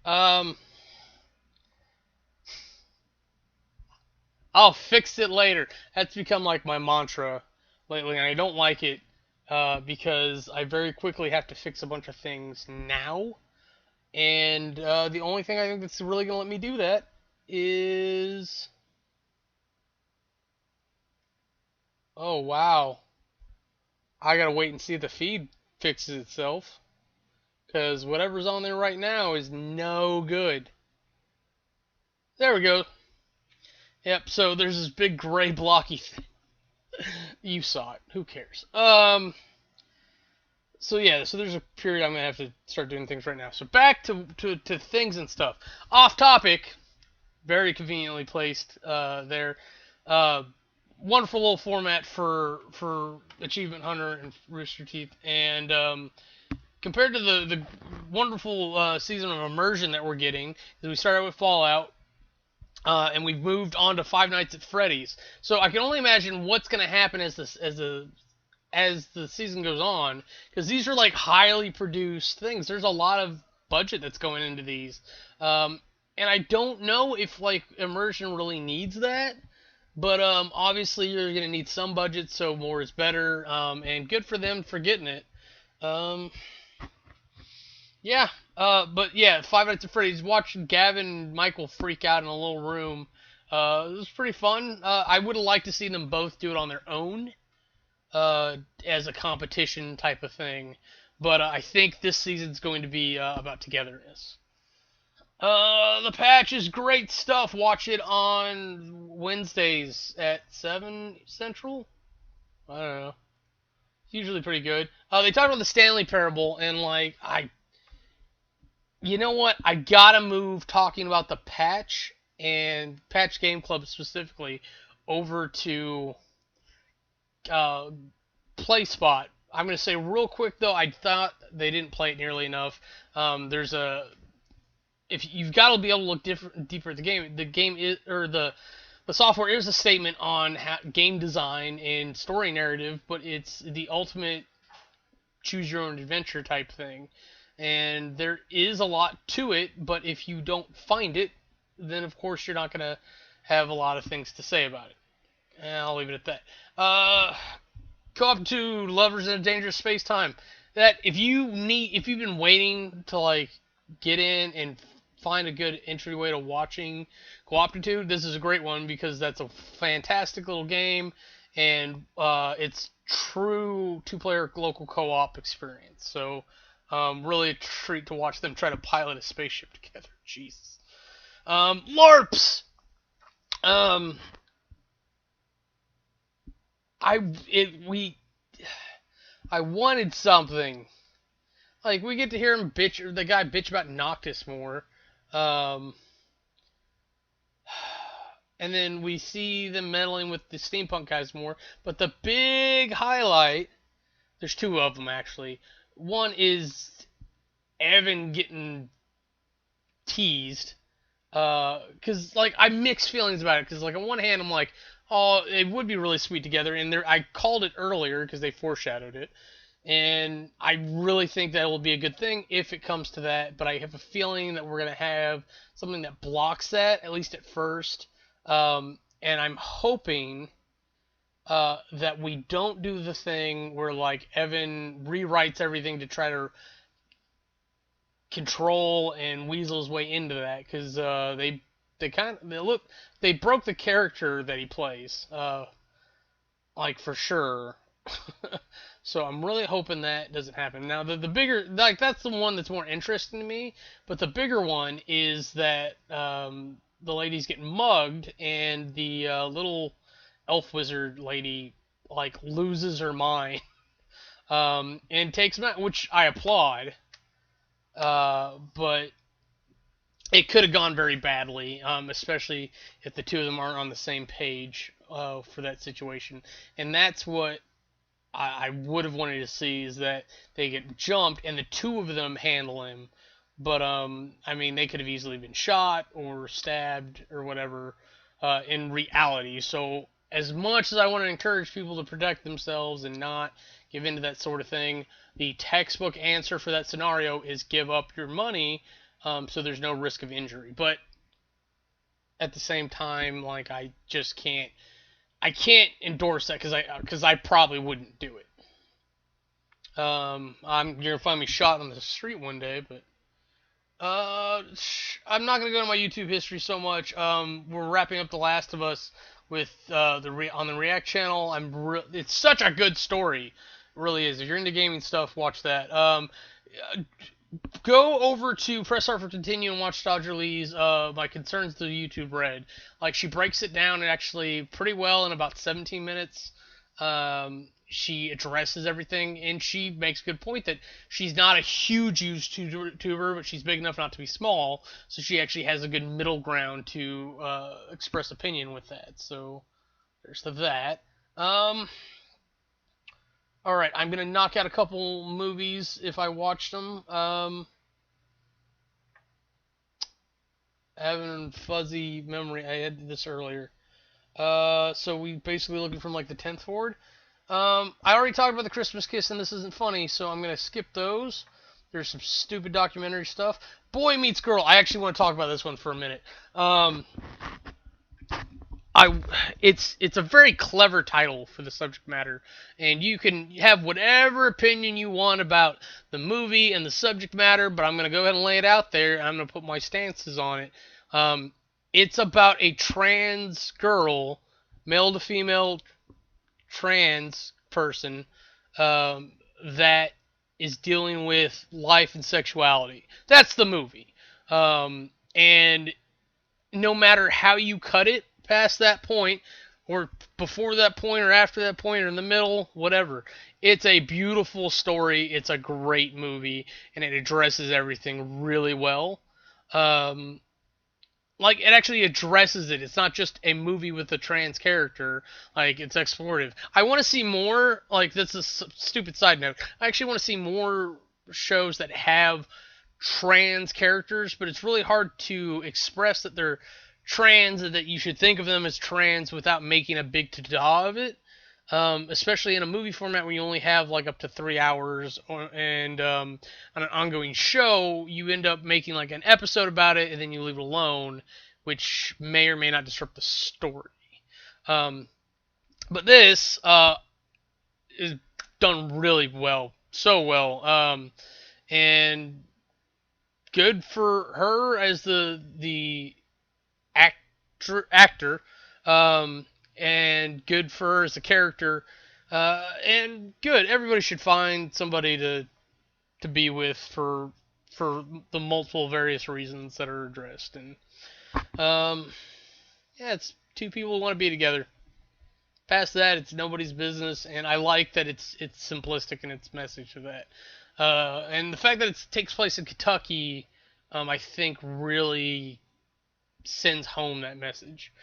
Um, I'll fix it later. That's become like my mantra lately, and I don't like it because I very quickly have to fix a bunch of things now. And the only thing I think that's really going to let me do that is. Oh, wow. I got to wait and see if the feed fixes itself. Because whatever's on there right now is no good. There we go. Yep, so there's this big gray blocky thing. You saw it. Who cares? So yeah, so there's a period I'm gonna have to start doing things right now. So back to things and stuff. Off topic, very conveniently placed there. Uh, Wonderful little format for Achievement Hunter and Rooster Teeth, and compared to the wonderful season of immersion that we're getting, we started with Fallout. And we've moved on to Five Nights at Freddy's. So I can only imagine what's going to happen as the season goes on, because these are like highly produced things. There's a lot of budget that's going into these, and I don't know if like immersion really needs that. But obviously you're going to need some budget, so more is better. And good for them for getting it. Um, yeah, but yeah, Five Nights at Freddy's. Watching Gavin and Michael freak out in a little room. It was pretty fun. I would have liked to see them both do it on their own, as a competition type of thing. But I think this season's going to be about togetherness. The patch is great stuff. Watch it on Wednesdays at 7 Central. I don't know. It's usually pretty good. They talked about the Stanley Parable, and like you know what? I gotta move talking about the patch and Patch Game Club specifically over to uh, Play Spot. I'm gonna say real quick though, I thought they didn't play it nearly enough. There's a if you've got to be able to look deeper at the game. The game is or the software is a statement on game design and story narrative, but it's the ultimate choose your own adventure type thing. And there is a lot to it, but if you don't find it, then of course you're not going to have a lot of things to say about it. And I'll leave it at that. Co-op to Lovers in a Dangerous Space Time. That if you've been waiting to like get in and find a good entryway to watching Cooptitude, this is a great one because that's a fantastic little game, and it's true two-player local co-op experience. So really a treat to watch them try to pilot a spaceship together. Jesus. LARPs. Um, I it we I wanted something. Like we get to hear him bitch, the guy bitch about Noctis more. Um, and then we see them meddling with the steampunk guys more. But the big highlight, there's two of them actually. One is Evan getting teased. Cause like I mixed feelings about it. Cause like on one hand I'm like, oh, it would be really sweet together. And there, I called it earlier because they foreshadowed it. And I really think that will be a good thing if it comes to that. But I have a feeling that we're going to have something that blocks that, at least at first. And I'm hoping that we don't do the thing where, like, Evan rewrites everything to try to control and weasel his way into that. Because they broke the character that he plays. Like, for sure. So I'm really hoping that doesn't happen. Now the bigger, like that's the one that's more interesting to me, but the bigger one is that the lady's getting mugged and the little elf wizard lady like loses her mind and takes him out, which I applaud. But it could have gone very badly, especially if the two of them aren't on the same page for that situation, and that's what I would have wanted to see is that they get jumped and the two of them handle him. But I mean, they could have easily been shot or stabbed or whatever in reality. So as much as I want to encourage people to protect themselves and not give into that sort of thing, the textbook answer for that scenario is give up your money so there's no risk of injury. But at the same time, like I can't endorse that because I probably wouldn't do it. You're gonna find me shot on the street one day, but I'm not gonna go into my YouTube history so much. We're wrapping up The Last of Us with on the React channel. It's such a good story, it really is. If you're into gaming stuff, watch that. Go over to Press Start for Continue and watch Dodger Lee's My Concerns to YouTube Red. Like, she breaks it down actually pretty well in about 17 minutes. She addresses everything, and she makes a good point that she's not a huge YouTuber, but she's big enough not to be small, so she actually has a good middle ground to express opinion with that. So there's that. Alright, I'm going to knock out a couple movies if I watched them. Having fuzzy memory. I had this earlier. So we basically looking from like the 10th forward. I already talked about The Christmas Kiss, and this isn't funny, so I'm going to skip those. There's some stupid documentary stuff. Boy Meets Girl. I actually want to talk about this one for a minute. It's a very clever title for the subject matter, and you can have whatever opinion you want about the movie and the subject matter, but I'm going to go ahead and lay it out there, and I'm going to put my stances on it. It's about a trans girl, male to female trans person, that is dealing with life and sexuality. That's the movie. And no matter how you cut it, past that point, or before that point, or after that point, or in the middle, whatever. It's a beautiful story. It's a great movie, and it addresses everything really well. Like, it actually addresses it. It's not just a movie with a trans character. Like, it's explorative. I want to see more, like, that's a stupid side note. I actually want to see more shows that have trans characters, but it's really hard to express that they're trans and that you should think of them as trans without making a big to-da of it. Especially in a movie format where you only have like up to 3 hours, and on an ongoing show, you end up making like an episode about it and then you leave it alone, which may or may not disrupt the story. But this is done really well, so well, and good for her as the actor, and good for her as a character, and good. Everybody should find somebody to be with for the multiple various reasons that are addressed. And yeah, it's two people who want to be together. Past that, it's nobody's business, and I like that it's simplistic in its message of that. And the fact that it takes place in Kentucky, I think really sends home that message.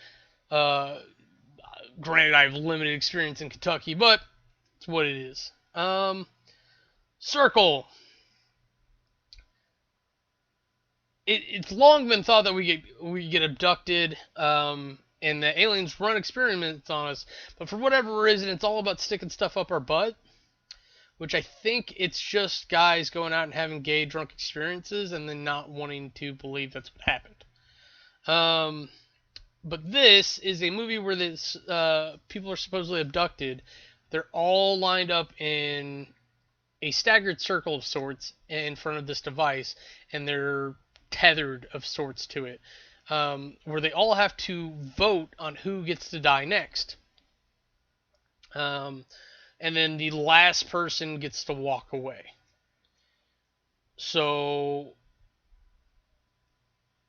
Granted, I have limited experience in Kentucky, but it's what it is. Circle. It's long been thought that we get abducted, and the aliens run experiments on us, but for whatever reason, it's all about sticking stuff up our butt, which I think it's just guys going out and having gay drunk experiences and then not wanting to believe that's what happened. But this is a movie where people are supposedly abducted. They're all lined up in a staggered circle of sorts in front of this device, and they're tethered of sorts to it, where they all have to vote on who gets to die next. And then the last person gets to walk away. So,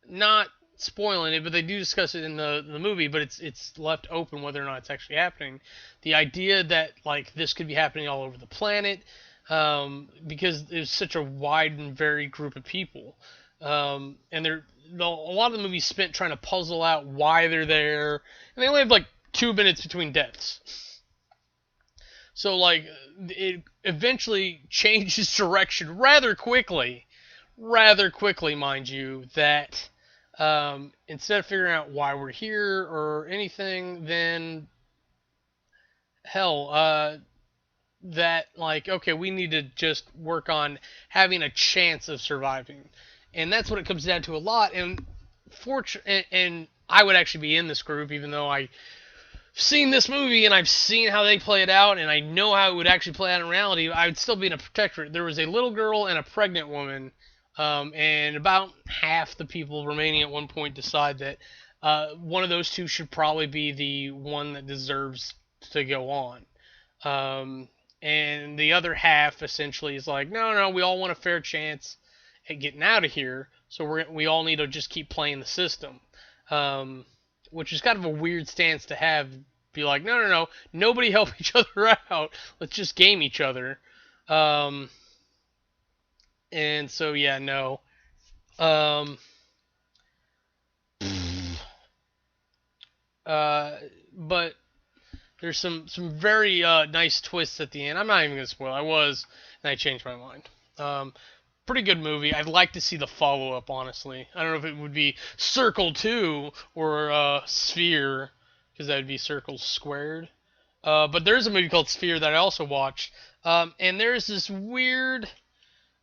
not spoiling it, but they do discuss it in the movie, but it's left open whether or not it's actually happening. The idea that like this could be happening all over the planet, because there's such a wide and varied group of people, and a lot of the movie spent trying to puzzle out why they're there, and they only have like 2 minutes between deaths. So like it eventually changes direction rather quickly, mind you, that instead of figuring out why we're here or anything, then hell, that like, okay, we need to just work on having a chance of surviving. And that's what it comes down to a lot. And and I would actually be in this group, even though I've seen this movie and I've seen how they play it out, and I know how it would actually play out in reality. I would still be in a protectorate. There was a little girl and a pregnant woman, and about half the people remaining at one point decide that one of those two should probably be the one that deserves to go on. And the other half essentially is like, no, no, we all want a fair chance at getting out of here, so we all need to just keep playing the system. Which is kind of a weird stance to have. Be like, no, no, no, nobody help each other out. Let's just game each other. And so, yeah, no. But there's some very nice twists at the end. I'm not even gonna spoil. I was, and I changed my mind. Pretty good movie. I'd like to see the follow-up, honestly. I don't know if it would be Circle 2 or Sphere, because that would be Circle Squared. But there's a movie called Sphere that I also watched. And there's this weird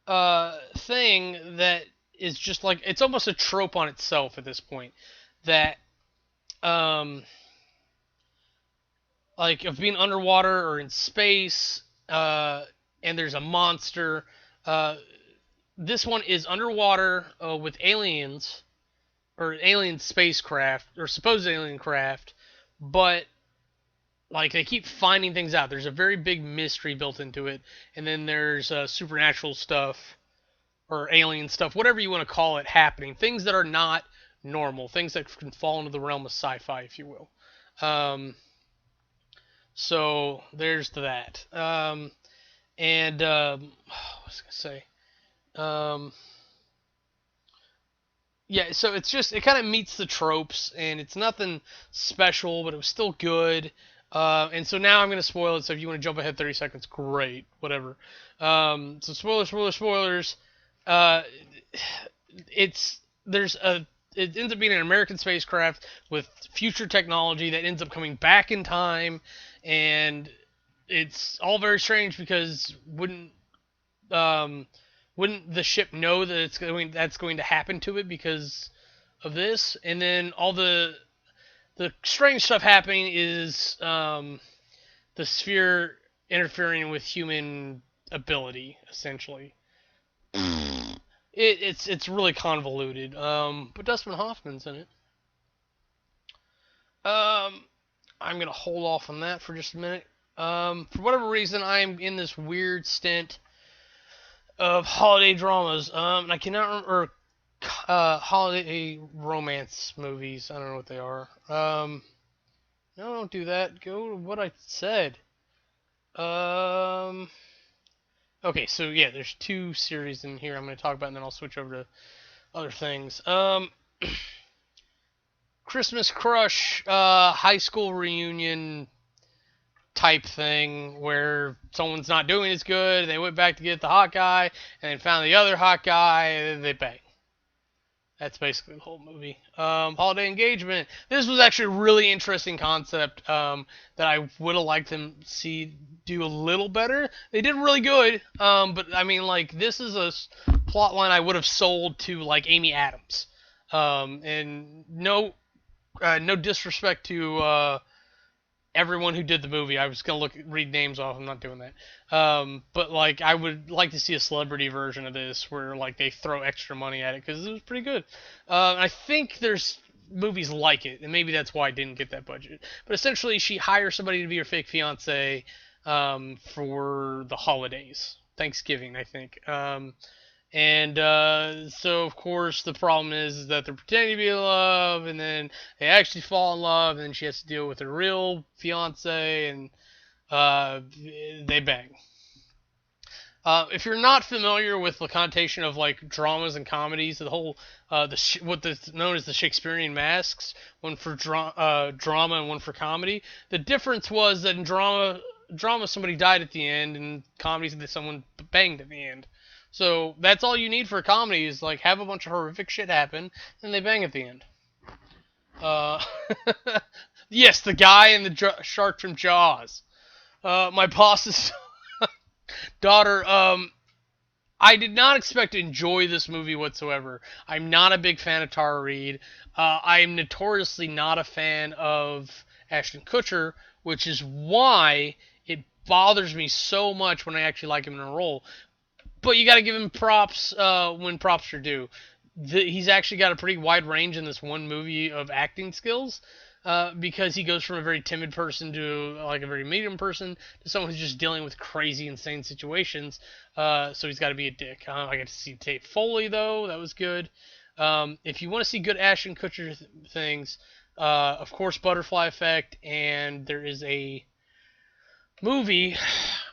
thing that is just like, it's almost a trope on itself at this point. That, like, of being underwater or in space, and there's a monster. This one is underwater with aliens, or alien spacecraft, or supposed alien craft, but like they keep finding things out. There's a very big mystery built into it, and then there's supernatural stuff, or alien stuff, whatever you want to call it, happening. Things that are not normal, things that can fall into the realm of sci-fi, if you will. So there's that. What was I gonna say? Yeah, so it kind of meets the tropes, and it's nothing special, but it was still good. And so now I'm going to spoil it, so if you want to jump ahead 30 seconds, great, whatever. So spoilers. It ends up being an American spacecraft with future technology that ends up coming back in time, and it's all very strange because wouldn't the ship know that that's going to happen to it because of this? And then all the strange stuff happening is the sphere interfering with human ability, essentially. It's really convoluted. But Dustin Hoffman's in it. I'm gonna hold off on that for just a minute. For whatever reason, I'm in this weird stint of holiday dramas. And I cannot remember holiday romance movies. I don't know what they are. No, don't do that. Go to what I said. Okay, so yeah, there's 2 series in here I'm going to talk about, and then I'll switch over to other things. Christmas Crush, high school reunion type thing where someone's not doing as good, they went back to get the hot guy, and then found the other hot guy, and then they bang. That's basically the whole movie. Holiday Engagement. This was actually a really interesting concept that I would have liked them see do a little better. They did really good, but I mean, like, this is a plot line I would have sold to, like, Amy Adams. And no disrespect to everyone who did the movie. I was gonna read names off. I'm not doing that. But like, I would like to see a celebrity version of this where like they throw extra money at it because it was pretty good. I think there's movies like it, and maybe that's why I didn't get that budget. But essentially, she hires somebody to be her fake fiance for the holidays, Thanksgiving, I think. So of course the problem is that they're pretending to be in love, and then they actually fall in love, and then she has to deal with her real fiance, and they bang. If you're not familiar with the connotation of like dramas and comedies, the whole what's known as the Shakespearean masks, one for drama and one for comedy. The difference was that in drama somebody died at the end, and comedies that someone banged at the end. So that's all you need for a comedy is like have a bunch of horrific shit happen, and they bang at the end. Yes, the guy and the shark from Jaws. My boss's daughter. I did not expect to enjoy this movie whatsoever. I'm not a big fan of Tara Reid. I'm notoriously not a fan of Ashton Kutcher, which is why it bothers me so much when I actually like him in a role. But you got to give him props when props are due. He's actually got a pretty wide range in this one movie of acting skills. Because he goes from a very timid person to like a very medium person to someone who's just dealing with crazy, insane situations. So he's got to be a dick. I got to see Tate Foley though; that was good. If you want to see good Ashton Kutcher things, of course, Butterfly Effect, and there is a movie.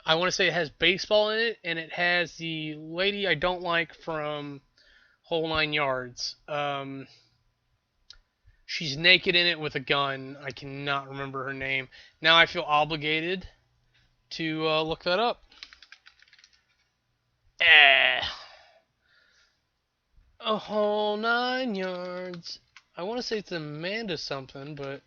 I want to say it has baseball in it, and it has the lady I don't like from Whole Nine Yards. She's naked in it with a gun. I cannot remember her name. Now I feel obligated to look that up. A Whole Nine Yards. I want to say it's Amanda something, but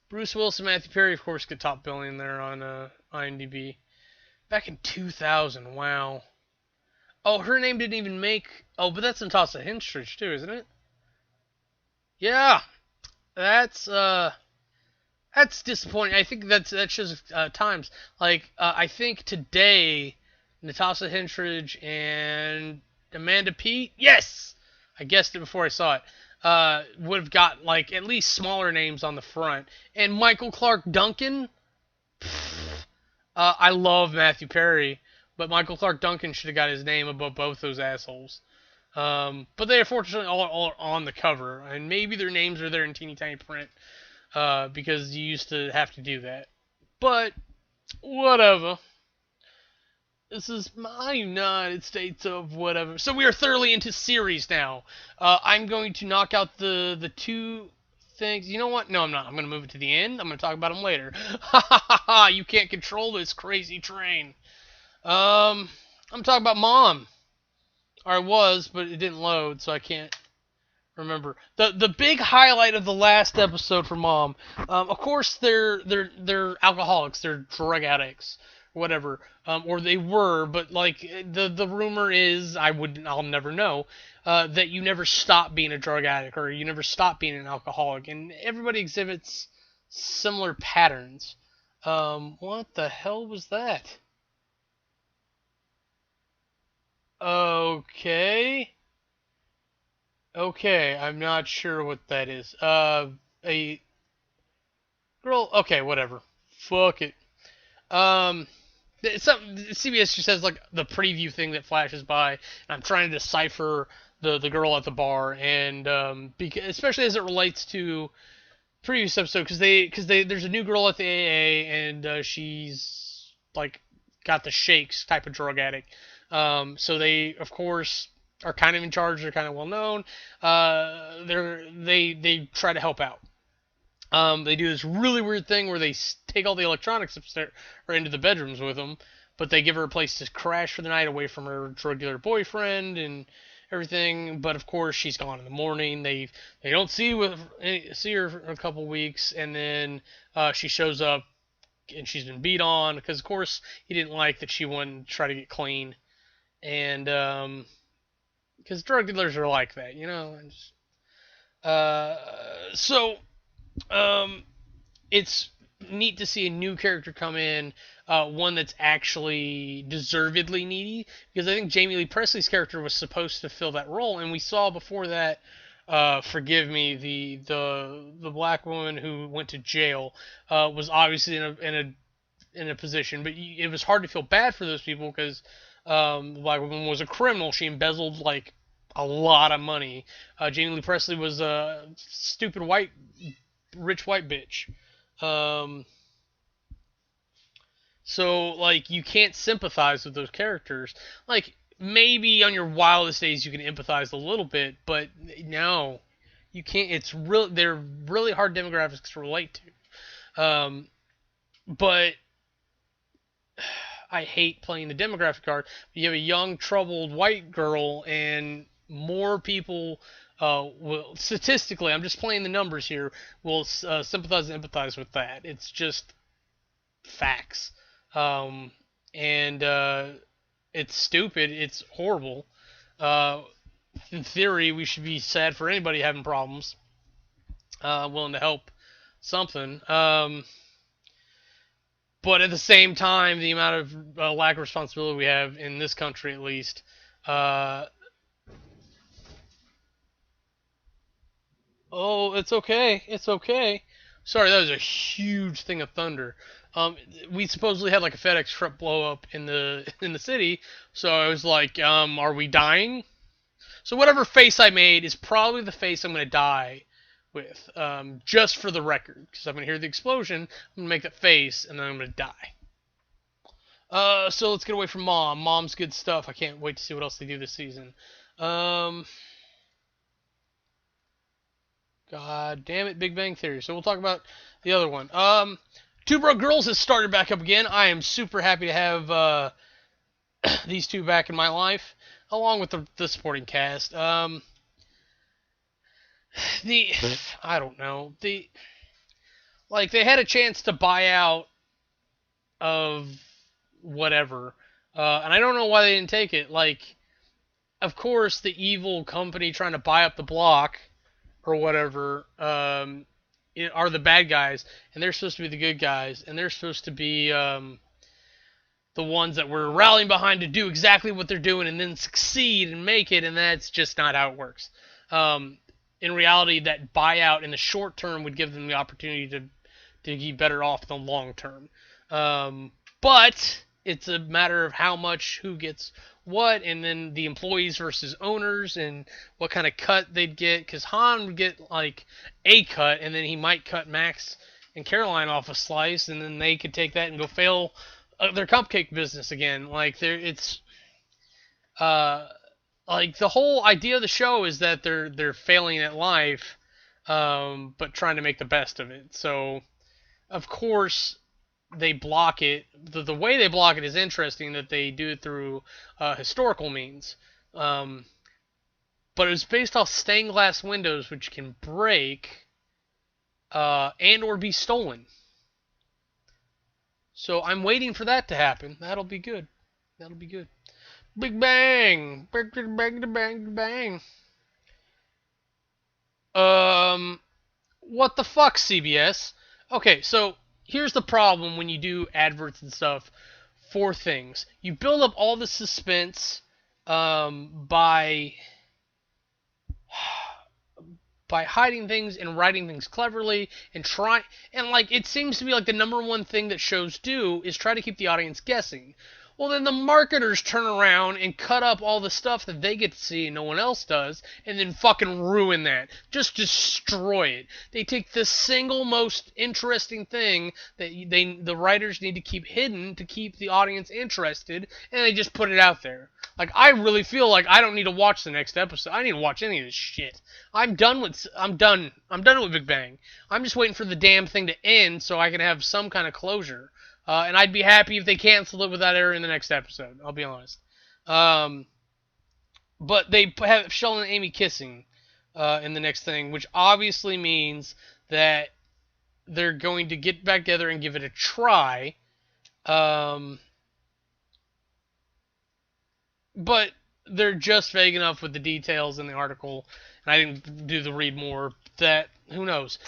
Bruce Willis and Matthew Perry, of course, get top billing there on IMDb. Back in 2000, wow. Oh, her name didn't even make... Oh, but that's Natasha Henstridge, too, isn't it? Yeah. That's disappointing. I think that shows times. Like, I think today, Natasha Henstridge and Amanda Peet, yes! I guessed it before I saw it. Would have got, like, at least smaller names on the front. And Michael Clark Duncan? I love Matthew Perry. But Michael Clark Duncan should have got his name above both those assholes. But they are fortunately all on the cover. And maybe their names are there in teeny tiny print. Because you used to have to do that. But, whatever. This is my United States of whatever. So we are thoroughly into series now. I'm going to knock out the two things. You know what? No, I'm not. I'm going to move it to the end. I'm going to talk about them later. Ha ha ha ha! You can't control this crazy train. I'm talking about Mom. Or I was, but it didn't load, so I can't remember. The big highlight of the last episode for Mom, of course they're alcoholics, they're drug addicts, or whatever. Or they were, but like the rumor is, I'll never know, that you never stop being a drug addict or you never stop being an alcoholic, and everybody exhibits similar patterns. What the hell was that? Okay. Okay, I'm not sure what that is. A girl. Okay, whatever. Fuck it. CBS just has like the preview thing that flashes by, and I'm trying to decipher the girl at the bar, and especially as it relates to previous episode, because there's a new girl at the AA, and she's like got the shakes type of drug addict. So they, of course, are kind of in charge. They're kind of well known. They try to help out. They do this really weird thing where they take all the electronics upstairs or into the bedrooms with them, but they give her a place to crash for the night away from her drug dealer boyfriend and everything. But of course, she's gone in the morning. They don't see her for a couple weeks, and then she shows up and she's been beat on because, of course, he didn't like that she wouldn't try to get clean. And because drug dealers are like that, you know. It's neat to see a new character come in, one that's actually deservedly needy, because I think Jamie Lee Presley's character was supposed to fill that role, and we saw before that, forgive me, the black woman who went to jail was obviously in a position, but it was hard to feel bad for those people because the black woman was a criminal. She embezzled like a lot of money. Jamie Lee Presley was a stupid rich white bitch. So like you can't sympathize with those characters. Like maybe on your wildest days you can empathize a little bit, but no, you can't. They're really hard demographics to relate to. But I hate playing the demographic card. You have a young, troubled white girl, and more people will, statistically, I'm just playing the numbers here, will sympathize and empathize with that. It's just facts. And and it's stupid. It's horrible. Uh, in theory, we should be sad for anybody having problems, willing to help something. But at the same time, the amount of lack of responsibility we have in this country, at least, uh, oh, it's okay. It's okay. Sorry, that was a huge thing of thunder. We supposedly had like a FedEx truck blow up in the in the city, so I was like, are we dying? So whatever face I made is probably the face I'm gonna die with, just for the record, because I'm gonna hear the explosion, I'm gonna make that face, and then I'm gonna die. So let's get away from Mom. Mom's good stuff. I can't wait to see what else they do this season. Um, God damn it, Big Bang Theory. So we'll talk about the other one. Two Broke Girls has started back up again. I am super happy to have these two back in my life, along with the supporting cast. The I don't know, they had a chance to buy out of whatever, and I don't know why they didn't take it. Like, of course, the evil company trying to buy up the block or whatever are the bad guys, and they're supposed to be the good guys, and they're supposed to be the ones that we're rallying behind to do exactly what they're doing and then succeed and make it, and that's just not how it works. In reality, that buyout in the short term would give them the opportunity to be better off in the long term. But it's a matter of how much, who gets what, and then the employees versus owners, and what kind of cut they'd get. Because Han would get like a cut, and then he might cut Max and Caroline off a slice, and then they could take that and go fail their cupcake business again. Like it's like the whole idea of the show is that they're failing at life, but trying to make the best of it. So of course they block it. The way they block it is interesting, that they do it through historical means. But it was based off stained glass windows, which can break and or be stolen. So I'm waiting for that to happen. That'll be good. That'll be good. Big Bang! Bang, bang, bang, bang. What the fuck, CBS? Okay, so here's the problem when you do adverts and stuff for things. You build up all the suspense by hiding things and writing things cleverly and like, it seems to be like the number one thing that shows do is try to keep the audience guessing. Well, then the marketers turn around and cut up all the stuff that they get to see and no one else does, and then fucking ruin that. Just destroy it. They take the single most interesting thing that the writers need to keep hidden to keep the audience interested, and they just put it out there. Like, I really feel like I don't need to watch the next episode. I need to watch any of this shit. I'm done with Big Bang. I'm just waiting for the damn thing to end so I can have some kind of closure. And I'd be happy if they canceled it without airing the next episode. I'll be honest. But they have Sheldon and Amy kissing in the next thing, which obviously means that they're going to get back together and give it a try. But they're just vague enough with the details in the article, and I didn't do the read more, that who knows.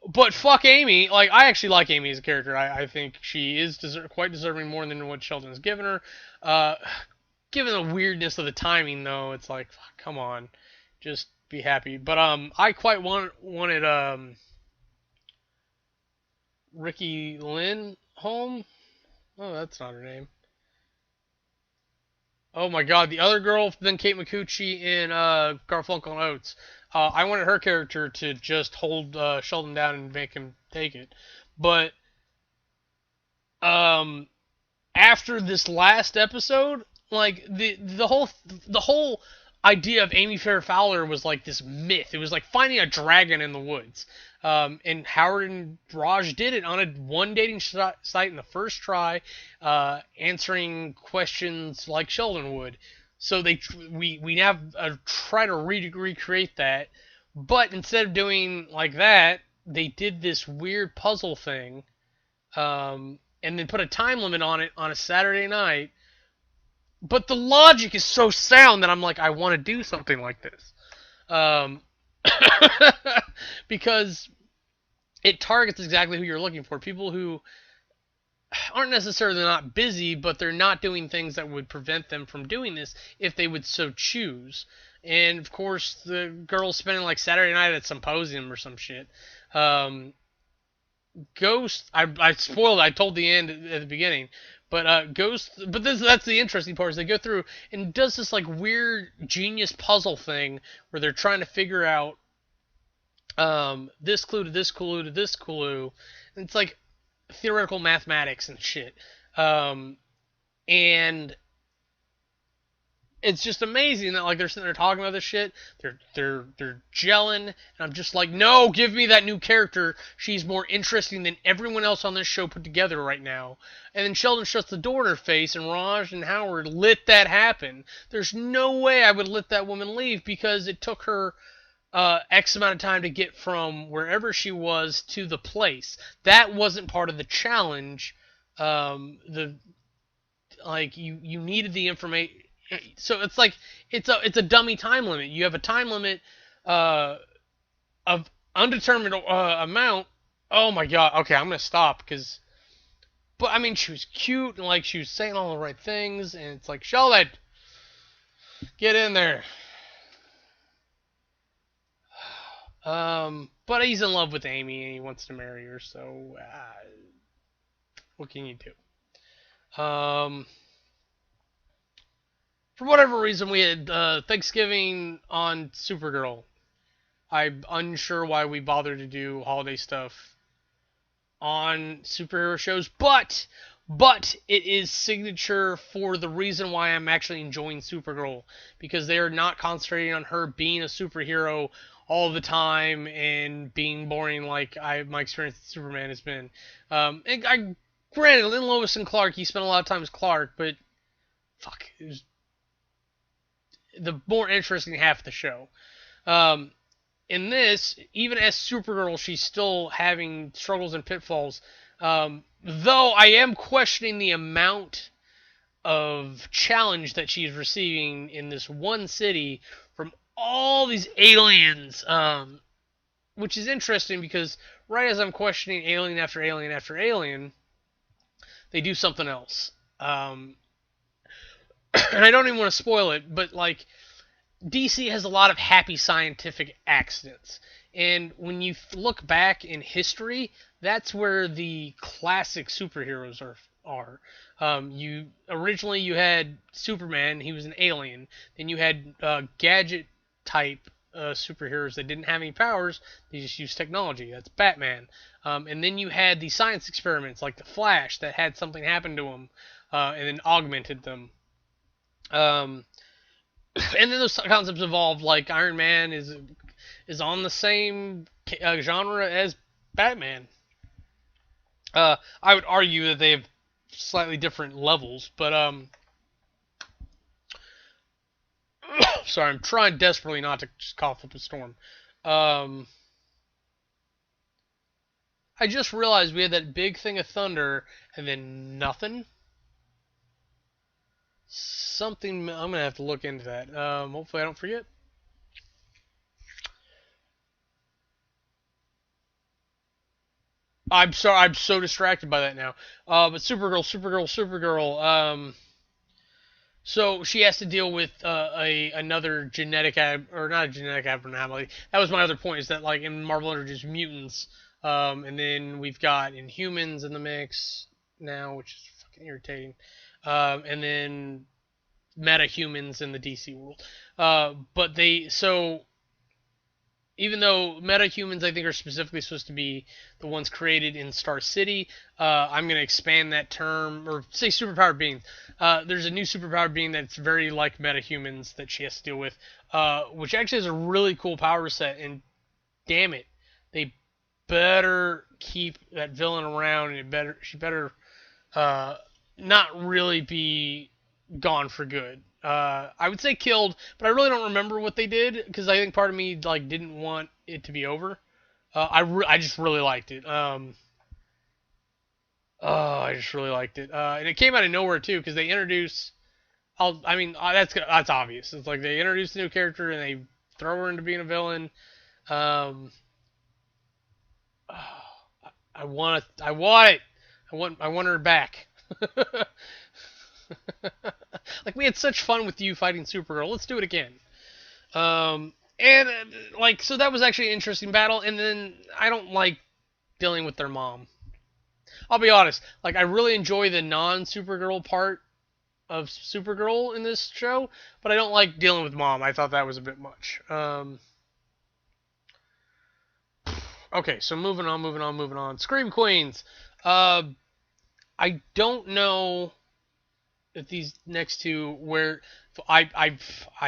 But fuck Amy. Like, I actually like Amy as a character. I think she is quite deserving more than what Sheldon has given her. Given the weirdness of the timing, though, it's like, fuck, come on, just be happy. But I quite wanted Ricky Lynn home. Oh, that's not her name. Oh my God, the other girl than Kate McCucci in Garfunkel and Oates. I wanted her character to just hold Sheldon down and make him take it. But after this last episode, like the whole idea of Amy Fair Fowler was like this myth. It was like finding a dragon in the woods. And Howard and Raj did it on one dating site in the first try, answering questions like Sheldon would. So we now try to recreate that, but instead of doing like that, they did this weird puzzle thing, and then put a time limit on it on a Saturday night. But the logic is so sound that I'm like, I want to do something like this. Um, because it targets exactly who you're looking for. People who aren't necessarily not busy, but they're not doing things that would prevent them from doing this if they would so choose. And of course, the girl's spending like Saturday night at symposium or some shit. Um, Ghost, I spoiled. I told the end at the beginning, but Ghost. But that's the interesting part is they go through and does this like weird genius puzzle thing where they're trying to figure out this clue to this clue to this clue. And it's like theoretical mathematics and shit. And it's just amazing that like they're sitting there talking about this shit. They're gelling, and I'm just like, no, give me that new character. She's more interesting than everyone else on this show put together right now. And then Sheldon shuts the door in her face, and Raj and Howard let that happen. There's no way I would let that woman leave because it took her X amount of time to get from wherever she was to the place. That wasn't part of the challenge. The like you needed the information. So it's like it's a dummy time limit. You have a time limit of undetermined amount. Oh my god. Okay, I'm gonna stop because. But I mean, she was cute and like she was saying all the right things, and it's like Sheldon, get in there. But he's in love with Amy and he wants to marry her. So what can you do? For whatever reason, we had Thanksgiving on Supergirl. I'm unsure why we bothered to do holiday stuff on superhero shows, but it is signature for the reason why I'm actually enjoying Supergirl, because they are not concentrating on her being a superhero all the time and being boring like my experience with Superman has been. And granted, Lynn Lois and Clark, he spent a lot of time as Clark, but fuck, it was the more interesting half of the show. In this, even as Supergirl, she's still having struggles and pitfalls. Though I am questioning the amount of challenge that she's receiving in this one city from all these aliens, which is interesting because right as I'm questioning alien after alien after alien, they do something else. And I don't even want to spoil it, but like DC has a lot of happy scientific accidents. And when you look back in history, that's where the classic superheroes are. You originally you had Superman, he was an alien. Then you had gadget type superheroes that didn't have any powers; they just used technology. That's Batman. And then you had the science experiments like the Flash that had something happen to them and then augmented them. And then those concepts evolved. Like Iron Man is on the same genre as Batman. I would argue that they have slightly different levels, but sorry, I'm trying desperately not to just cough up a storm. I just realized we had that big thing of thunder and then nothing. Something I'm gonna have to look into that. Hopefully I don't forget. I'm sorry, I'm so distracted by that now. But Supergirl. So she has to deal with another genetic or not a genetic abnormality. That was my other point. Is that like in Marvel introduced mutants, and then we've got Inhumans in the mix now, which is fucking irritating. And then meta-humans in the DC world. But even though meta-humans I think are specifically supposed to be the ones created in Star City, I'm going to expand that term, or say superpowered beings. There's a new superpowered being that's very like meta-humans that she has to deal with, which actually has a really cool power set, and damn it, they better keep that villain around, and she better not really be gone for good. I would say killed, but I really don't remember what they did because I think part of me like didn't want it to be over. I just really liked it. Oh, I just really liked it, and it came out of nowhere too because they introduce. I mean, that's obvious. It's like they introduce a new character and they throw her into being a villain. Um, I want it. I want it. I want her back. Like we had such fun with you fighting Supergirl. Let's do it again. And like so that was actually an interesting battle. And then I don't like dealing with their mom. I'll be honest. Like I really enjoy the non-Supergirl part of Supergirl in this show, but I don't like dealing with mom. I thought that was a bit much. Okay, so moving on. Scream Queens. Uh, I don't know if these next two where I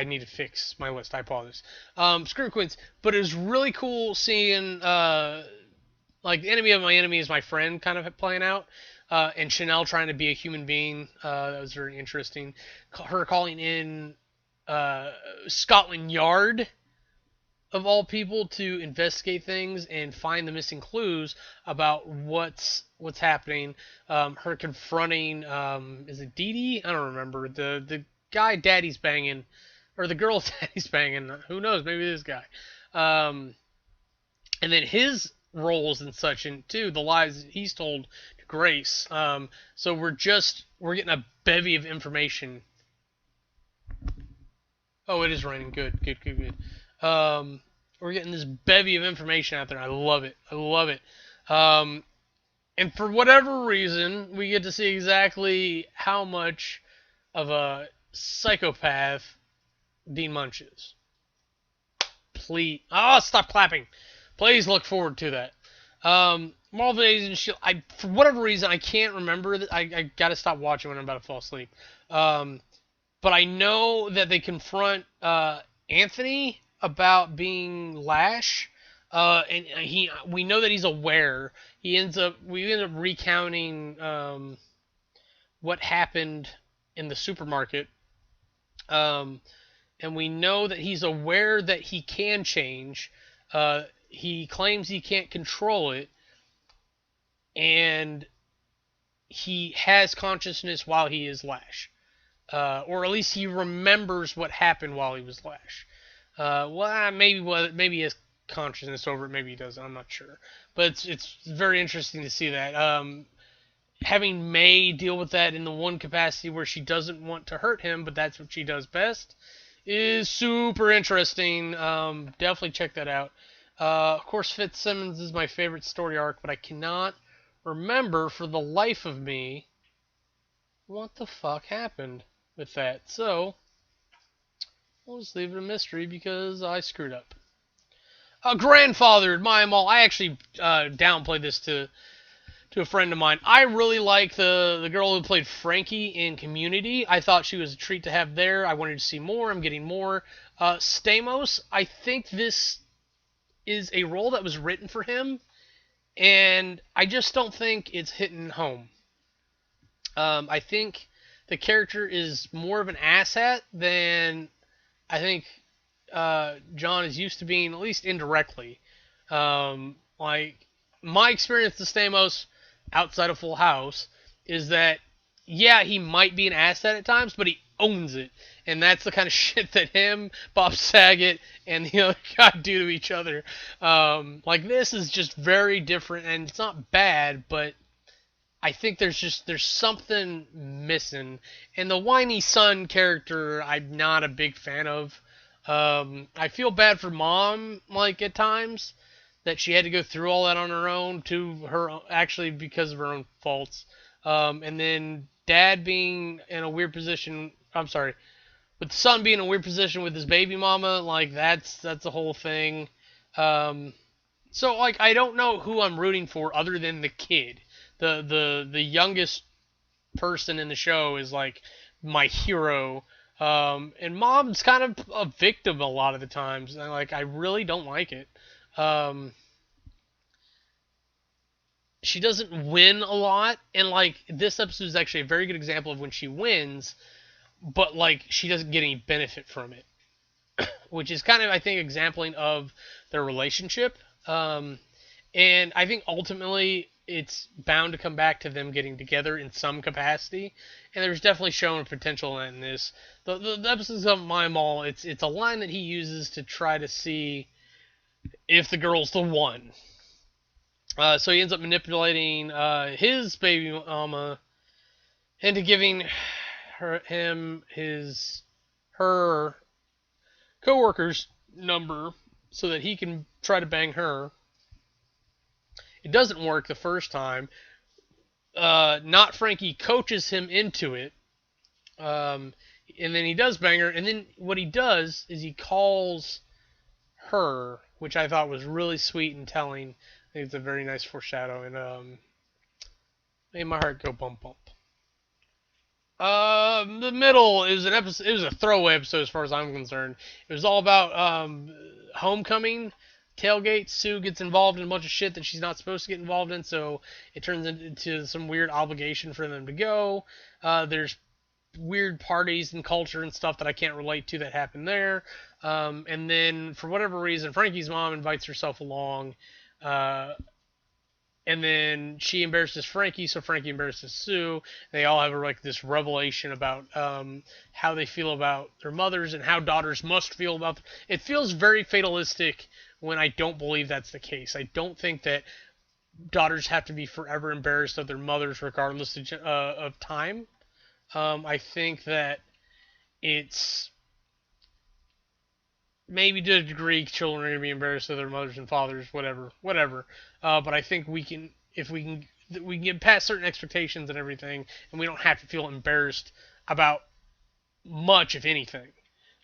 need to fix my list. I apologize. Scream Queens, but it was really cool seeing like the enemy of my enemy is my friend kind of playing out. And Chanel trying to be a human being. That was very interesting. Her calling in Scotland Yard of all people to investigate things and find the missing clues about what's happening. Her confronting is it Dee Dee? I don't remember the guy Daddy's banging or the girl Daddy's banging. Who knows? Maybe this guy. And then his roles and such, and too the lies he's told to Grace. So we're getting a bevy of information. Oh, it is raining. Good. We're getting this bevy of information out there. I love it. And for whatever reason, we get to see exactly how much of a psychopath Dean Munch is. Please, stop clapping. Please look forward to that. Marvel Agents Shield. For whatever reason, I can't remember that. I gotta stop watching when I'm about to fall asleep. But I know that they confront Anthony about being Lash, and we know that he's aware. We end up recounting what happened in the supermarket, and we know that he's aware that he can change. He claims he can't control it, and he has consciousness while he is Lash. Or at least he remembers what happened while he was Lash. Maybe he has consciousness over it, maybe he doesn't, I'm not sure. But it's very interesting to see that. Having May deal with that in the one capacity where she doesn't want to hurt him, but that's what she does best, is super interesting. Definitely check that out. Of course, Fitzsimmons is my favorite story arc, but I cannot remember for the life of me what the fuck happened with that. So, we'll just leave it a mystery because I screwed up. Grandfathered, my mall. I actually downplayed this to a friend of mine. I really like the girl who played Frankie in Community. I thought she was a treat to have there. I wanted to see more. I'm getting more. Stamos, I think this is a role that was written for him, and I just don't think it's hitting home. I think the character is more of an asshat than I think John is used to being, at least indirectly. Like, my experience with Stamos outside of Full House is that, yeah, he might be an asset at times, but he owns it. And that's the kind of shit that him, Bob Saget, and the other guy do to each other. Like, this is just very different, and it's not bad, but I think there's something missing. And the whiny son character, I'm not a big fan of. I feel bad for Mom, like, at times, that she had to go through all that on her own, actually because of her own faults. And then Dad being in a weird position, with the son being in a weird position with his baby mama, like, that's the whole thing. So, like, I don't know who I'm rooting for other than the kid. The youngest person in the show is, like, my hero. And Mom's kind of a victim a lot of the times. And, like, I really don't like it. She doesn't win a lot, and, like, this episode is actually a very good example of when she wins, but, like, she doesn't get any benefit from it. Which is kind of, I think, exempling of their relationship. And I think ultimately it's bound to come back to them getting together in some capacity, and there's definitely shown potential in this. The episodes of My Mall, it's a line that he uses to try to see if the girl's the one. So he ends up manipulating his baby mama into giving her coworker's number so that he can try to bang her. It doesn't work the first time. Not Frankie coaches him into it. And then he does bang her. And then what he does is he calls her, which I thought was really sweet and telling. I think it's a very nice foreshadow. And made my heart go bump bump. The middle is an episode. It was a throwaway episode as far as I'm concerned. It was all about homecoming, tailgate. Sue gets involved in a bunch of shit that she's not supposed to get involved in, so it turns into some weird obligation for them to go. There's weird parties and culture and stuff that I can't relate to that happen there. And then for whatever reason, Frankie's mom invites herself along. And then she embarrasses Frankie, so Frankie embarrasses Sue. They all have like this revelation about how they feel about their mothers and how daughters must feel about them. It feels very fatalistic when I don't believe that's the case. I don't think that daughters have to be forever embarrassed of their mothers regardless of time. I think that it's maybe to a degree children are going to be embarrassed of their mothers and fathers, whatever. But I think we can get past certain expectations and everything, and we don't have to feel embarrassed about much, if anything.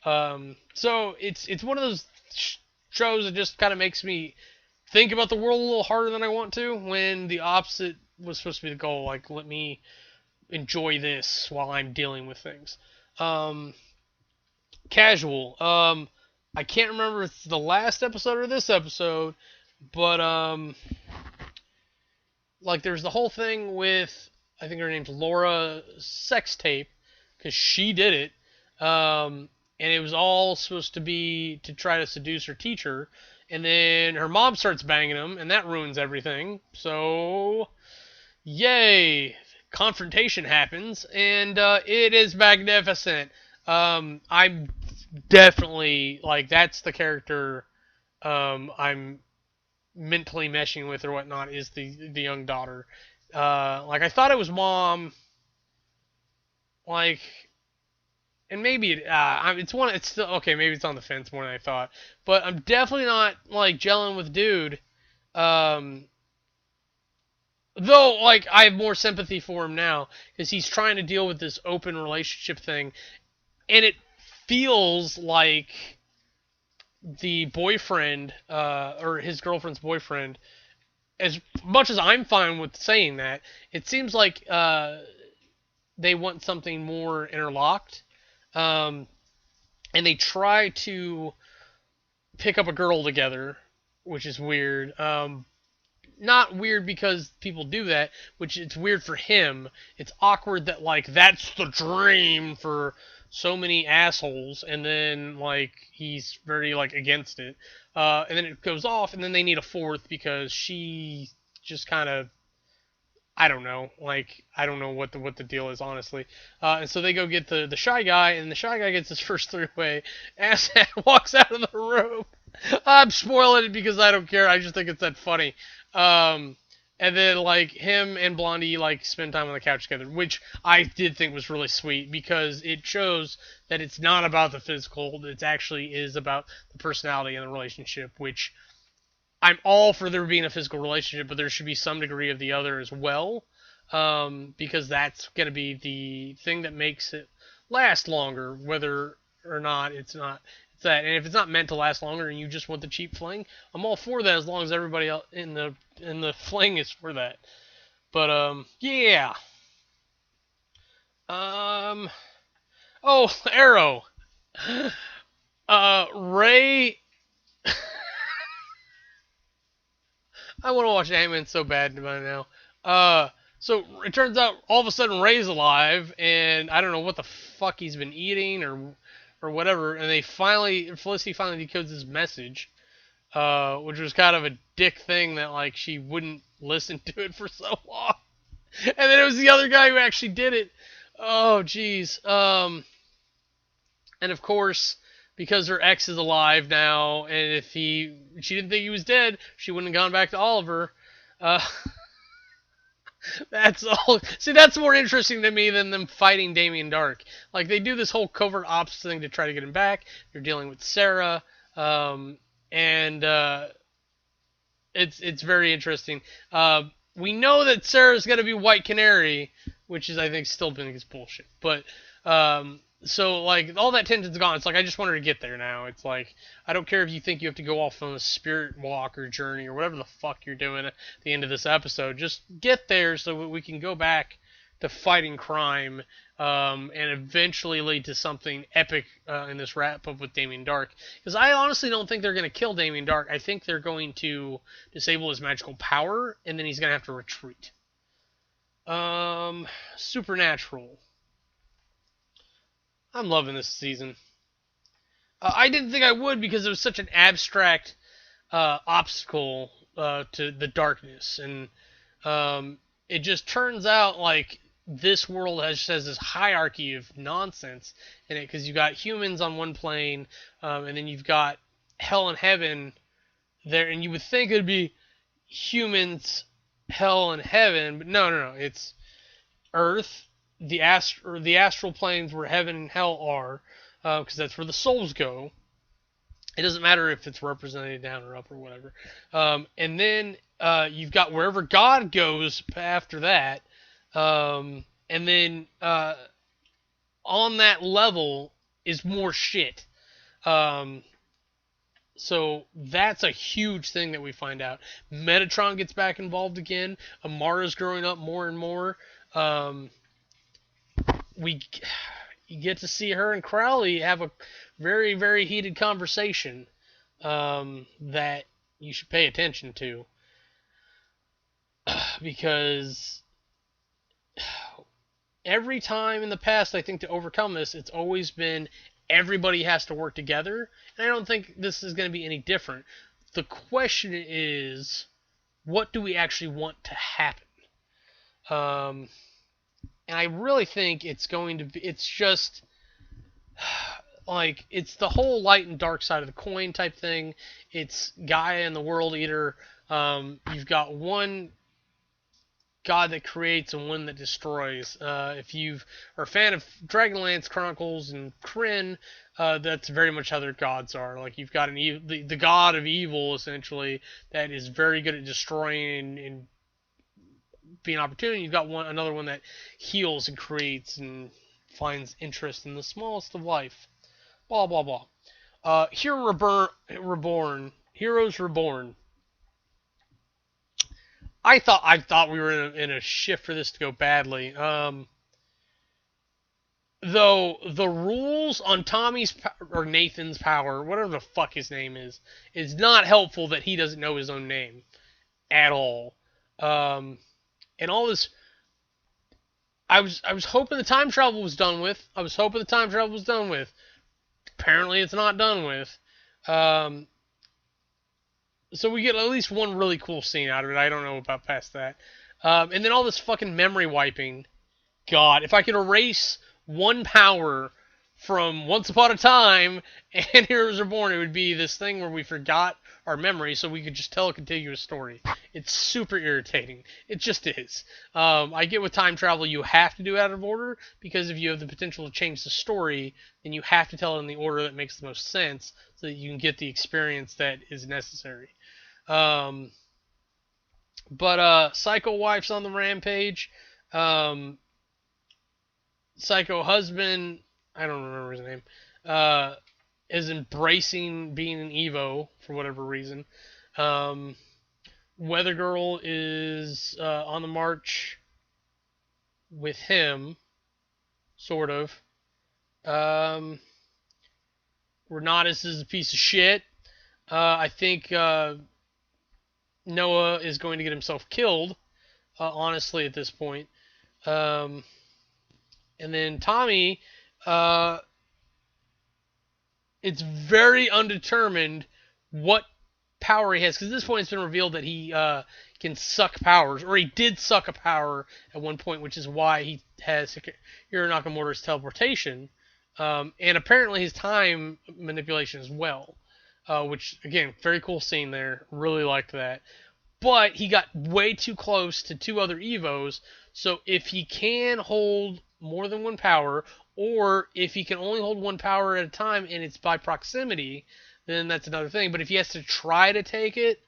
So it's one of those shows that just kind of makes me think about the world a little harder than I want to, when the opposite was supposed to be the goal. Like, let me enjoy this while I'm dealing with things. Casual. I can't remember if it's the last episode or this episode, but like there's the whole thing with, I think her name's Laura, sex tape, because she did it, and it was all supposed to be to try to seduce her teacher, and then her mom starts banging him, and that ruins everything. So, yay, confrontation happens, and it is magnificent. I'm definitely, like, that's the character I'm mentally meshing with or whatnot, is the young daughter. Like, I thought it was mom, like, and maybe it's still, okay, maybe it's on the fence more than I thought, but I'm definitely not, like, gelling with dude, though, like, I have more sympathy for him now, because he's trying to deal with this open relationship thing, and it feels like the boyfriend, or his girlfriend's boyfriend, as much as I'm fine with saying that, it seems like they want something more interlocked, and they try to pick up a girl together, which is weird. Not weird because people do that, which it's weird for him. It's awkward that, like, that's the dream for so many assholes, and then, like, he's very, like, against it. And then it goes off, and then they need a fourth because she just kind of, I don't know, like, I don't know what the deal is, honestly. And so they go get the shy guy, and the shy guy gets his first three-way. Asshat walks out of the room. I'm spoiling it because I don't care. I just think it's that funny. And then, like, him and Blondie, like, spend time on the couch together, which I did think was really sweet, because it shows that it's not about the physical, it actually is about the personality and the relationship, which I'm all for there being a physical relationship, but there should be some degree of the other as well, because that's going to be the thing that makes it last longer, whether or not it's not. It's that, and if it's not meant to last longer and you just want the cheap fling, I'm all for that as long as everybody else in the fling is for that. But yeah. Oh, Arrow. Ray. I want to watch Ant-Man so bad by now. So it turns out all of a sudden Ray's alive, and I don't know what the fuck he's been eating or whatever, and Felicity finally decodes his message. which was kind of a dick thing that like she wouldn't listen to it for so long, and then it was the other guy who actually did it. Oh, jeez. And of course, because her ex is alive now, and if she didn't think he was dead, she wouldn't have gone back to Oliver. Uh, that's all. See, that's more interesting to me than them fighting Damien Dark. Like they do this whole covert ops thing to try to get him back. They're dealing with Sarah, and it's very interesting. We know that Sarah's going to be White Canary, which is I think still being bullshit. But so like all that tension's gone. It's like I just want her to get there now. It's like I don't care if you think you have to go off on a spirit walk or journey or whatever the fuck you're doing at the end of this episode. Just get there so we can go back to fighting crime and eventually lead to something epic in this wrap up with Damien Dark. Because I honestly don't think they're going to kill Damien Dark. I think they're going to disable his magical power and then he's going to have to retreat. Supernatural. I'm loving this season. I didn't think I would because it was such an abstract obstacle to the darkness, and it just turns out like this world has this hierarchy of nonsense in it because you've got humans on one plane, and then you've got hell and heaven there, and you would think it'd be humans, hell, and heaven, but no, it's Earth. The astral planes where heaven and hell are, because that's where the souls go. It doesn't matter if it's represented down or up or whatever. And then you've got wherever God goes after that. And then on that level is more shit. So that's a huge thing that we find out. Metatron gets back involved again. Amara's growing up more and more. You get to see her and Crowley have a very, very heated conversation that you should pay attention to. Because every time in the past, I think, to overcome this, it's always been everybody has to work together. And I don't think this is going to be any different. The question is, what do we actually want to happen? And I really think it's going to be, it's just, like, it's the whole light and dark side of the coin type thing. It's Gaia and the World Eater. You've got one god that creates and one that destroys. If you are a fan of Dragonlance Chronicles and Kryn, that's very much how their gods are. Like, you've got the god of evil, essentially, that is very good at destroying and be an opportunity. You've got another one that heals and creates and finds interest in the smallest of life. Blah blah blah. Reborn. Heroes Reborn. I thought we were in a shift for this to go badly. Though the rules on Tommy's or Nathan's power, whatever the fuck his name is not helpful that he doesn't know his own name at all. And all this, I was hoping the time travel was done with. Apparently, it's not done with. So we get at least one really cool scene out of it. I don't know about past that. And then all this fucking memory wiping. God, if I could erase one power from Once Upon a Time and Heroes Reborn, it would be this thing where we forgot our memory so we could just tell a contiguous story. It's super irritating. It just is. I get with time travel you have to do it out of order, because if you have the potential to change the story, then you have to tell it in the order that makes the most sense so that you can get the experience that is necessary. But Psycho Wife's on the rampage. Psycho Husband, I don't remember his name, is embracing being an Evo for whatever reason. Weather Girl is on the march with him, sort of. Renatus is a piece of shit. I think Noah is going to get himself killed, honestly, at this point. And then Tommy, it's very undetermined what power he has, because at this point it's been revealed that he can suck powers, or he did suck a power at one point, which is why he has Hiro Nakamura's teleportation, and apparently his time manipulation as well, which, again, very cool scene there. Really liked that. But he got way too close to two other Evos, so if he can hold more than one power, or if he can only hold one power at a time and it's by proximity, then that's another thing. But if he has to try to take it,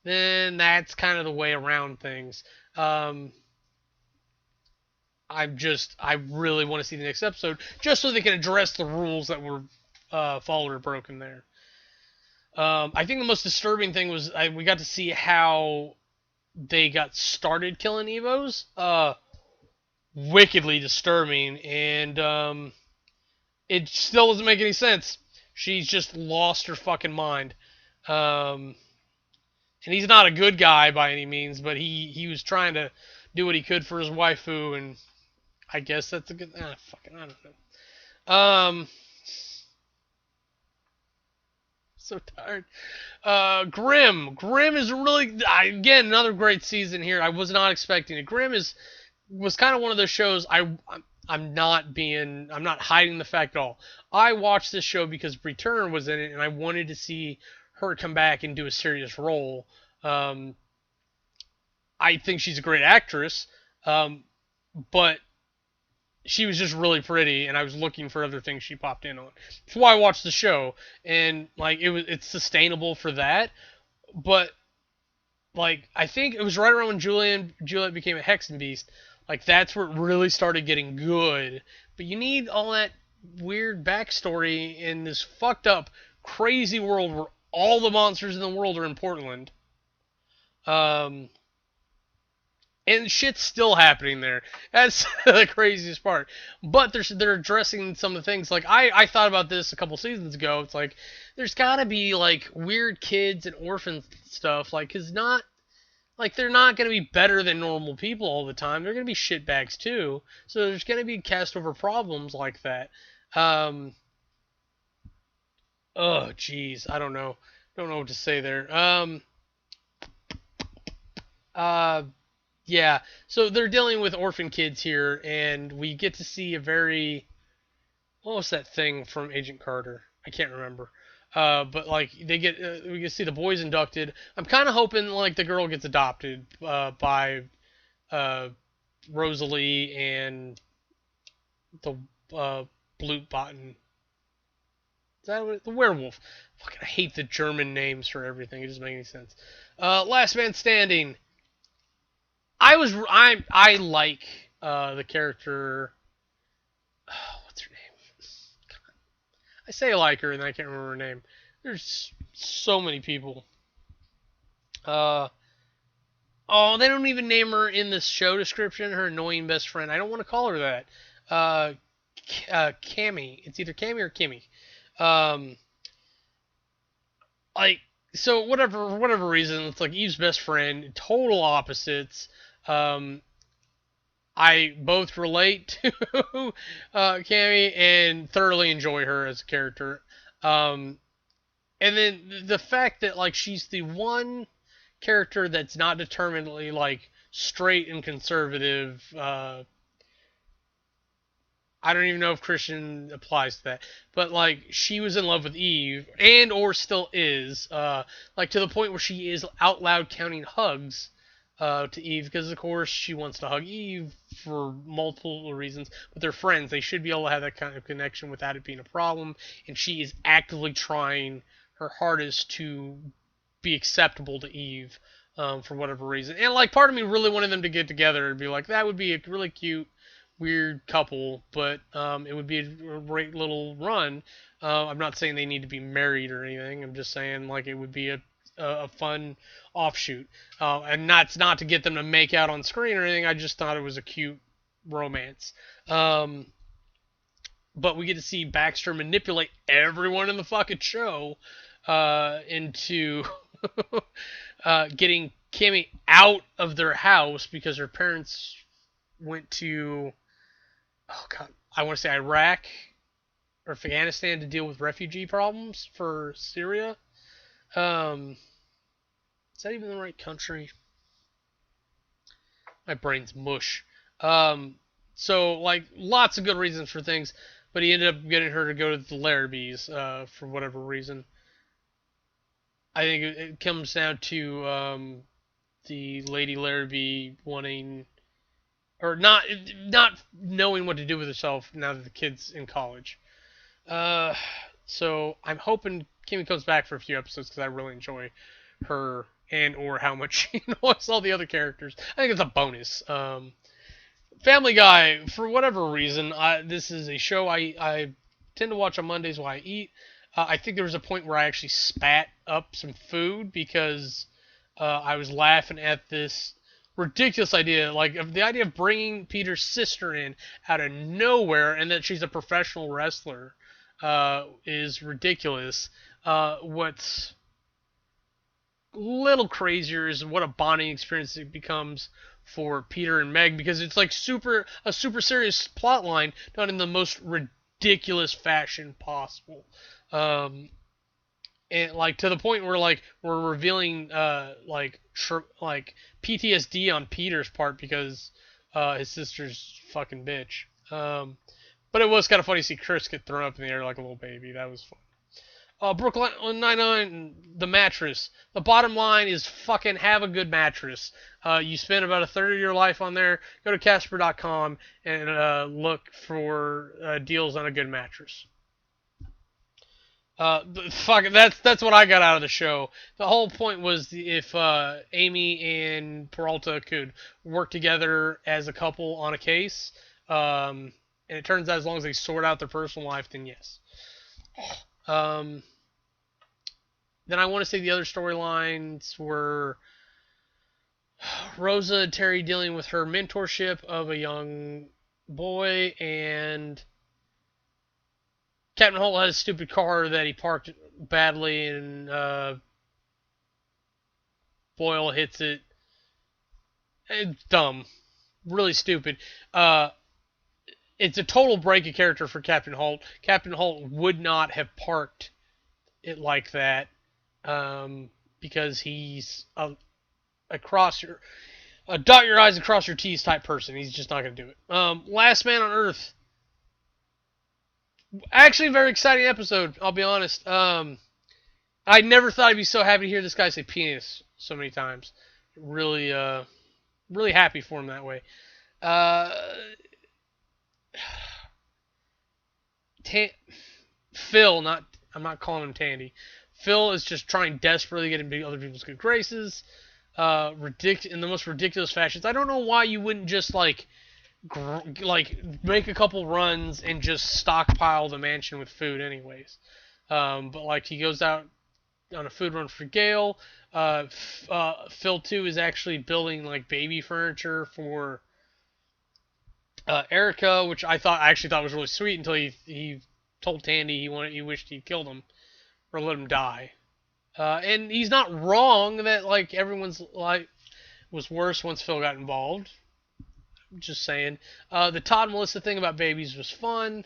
then that's kind of the way around things. I really want to see the next episode, just so they can address the rules that were followed or broken there. I think the most disturbing thing was we got to see how they got started killing Evos. Wickedly disturbing, and it still doesn't make any sense. She's just lost her fucking mind. And he's not a good guy by any means, but he was trying to do what he could for his waifu, and I guess that's a good... I don't know. So tired. Grimm. Grimm is really... Again, another great season here. I was not expecting it. Grimm was kind of one of those shows I'm not hiding the fact at all. I watched this show because Return was in it, and I wanted to see her come back and do a serious role. I think she's a great actress, but she was just really pretty, and I was looking for other things she popped in on. That's why I watched the show, and like it's sustainable for that. But like I think it was right around when Juliet became a Hexen Beast. Like, that's where it really started getting good. But you need all that weird backstory in this fucked up, crazy world where all the monsters in the world are in Portland. And shit's still happening there. That's the craziest part. But they're addressing some of the things. Like, I thought about this a couple seasons ago. It's like, there's gotta be, like, weird kids and orphans stuff. Like, 'cause not... Like, they're not going to be better than normal people all the time. They're going to be shitbags, too. So there's going to be cast over problems like that. Oh, jeez. I don't know. Don't know what to say there. Yeah. So they're dealing with orphan kids here, and we get to see a very... What was that thing from Agent Carter? I can't remember. But like we can see the boys inducted. I'm kind of hoping like the girl gets adopted by Rosalie and the Blute Botten. Is that what, the werewolf? Fucking I hate the German names for everything. It doesn't make any sense. Last Man Standing. I like the character. What's her name? I say I like her, and I can't remember her name. There's so many people. Oh, they don't even name her in the show description. Her annoying best friend. I don't want to call her that. Cammy. It's either Cammy or Kimmy. Like, so for whatever reason, it's like Eve's best friend. Total opposites. I both relate to Cammy and thoroughly enjoy her as a character. And then the fact that like she's the one character that's not determinedly like straight and conservative. I don't even know if Christian applies to that, but like she was in love with Eve and or still is, like to the point where she is out loud counting hugs to Eve, because of course she wants to hug Eve for multiple reasons, but they're friends. They should be able to have that kind of connection without it being a problem, and she is actively trying her hardest to be acceptable to Eve for whatever reason. And like part of me really wanted them to get together and be like, that would be a really cute, weird couple, but it would be a great little run. I'm not saying they need to be married or anything. I'm just saying like it would be a fun offshoot, and that's not to get them to make out on screen or anything. I just thought it was a cute romance. But we get to see Baxter manipulate everyone in the fucking show into getting Kimmy out of their house because her parents went to, oh god, I want to say Iraq or Afghanistan to deal with refugee problems for Syria. Is that even the right country? My brain's mush. So like lots of good reasons for things, but he ended up getting her to go to the Larrabees for whatever reason. I think it comes down to the Lady Larrabee wanting or not knowing what to do with herself now that the kid's in college. Uh, so I'm hoping Kimmy comes back for a few episodes because I really enjoy her and or how much she annoys all the other characters. I think it's a bonus. Family Guy, for whatever reason, this is a show I tend to watch on Mondays while I eat. I think there was a point where I actually spat up some food because I was laughing at this ridiculous idea, like the idea of bringing Peter's sister in out of nowhere and that she's a professional wrestler is ridiculous. What's a little crazier is what a bonding experience it becomes for Peter and Meg because it's like a super serious plot line done in the most ridiculous fashion possible. And like to the point where like we're revealing like PTSD on Peter's part because his sister's fucking bitch. But it was kind of funny to see Chris get thrown up in the air like a little baby. That was fun. Brooklyn Nine-Nine, the mattress. The bottom line is fucking have a good mattress. You spend about a third of your life on there. Go to Casper.com and look for deals on a good mattress. That's what I got out of the show. The whole point was if Amy and Peralta could work together as a couple on a case, and it turns out as long as they sort out their personal life, then yes. Then I want to say the other storylines were Rosa and Terry dealing with her mentorship of a young boy, and Captain Holt had a stupid car that he parked badly, and Boyle hits it. It's dumb. Really stupid. It's a total break of character for Captain Holt. Captain Holt would not have parked it like that because he's a dot your I's and cross your T's type person. He's just not going to do it. Last Man on Earth. Actually, a very exciting episode, I'll be honest. I never thought I'd be so happy to hear this guy say penis so many times. Really, really happy for him that way. Phil, I'm not calling him Tandy. Phil is just trying desperately to get into other people's good graces, in the most ridiculous fashions. I don't know why you wouldn't just like make a couple runs and just stockpile the mansion with food, anyways. But like he goes out on a food run for Gail. Phil too is actually building like baby furniture for Erica, which I actually thought was really sweet until he told Tandy he wished he'd killed him or let him die. And he's not wrong that like everyone's life was worse once Phil got involved. I'm just saying. The Todd and Melissa thing about babies was fun.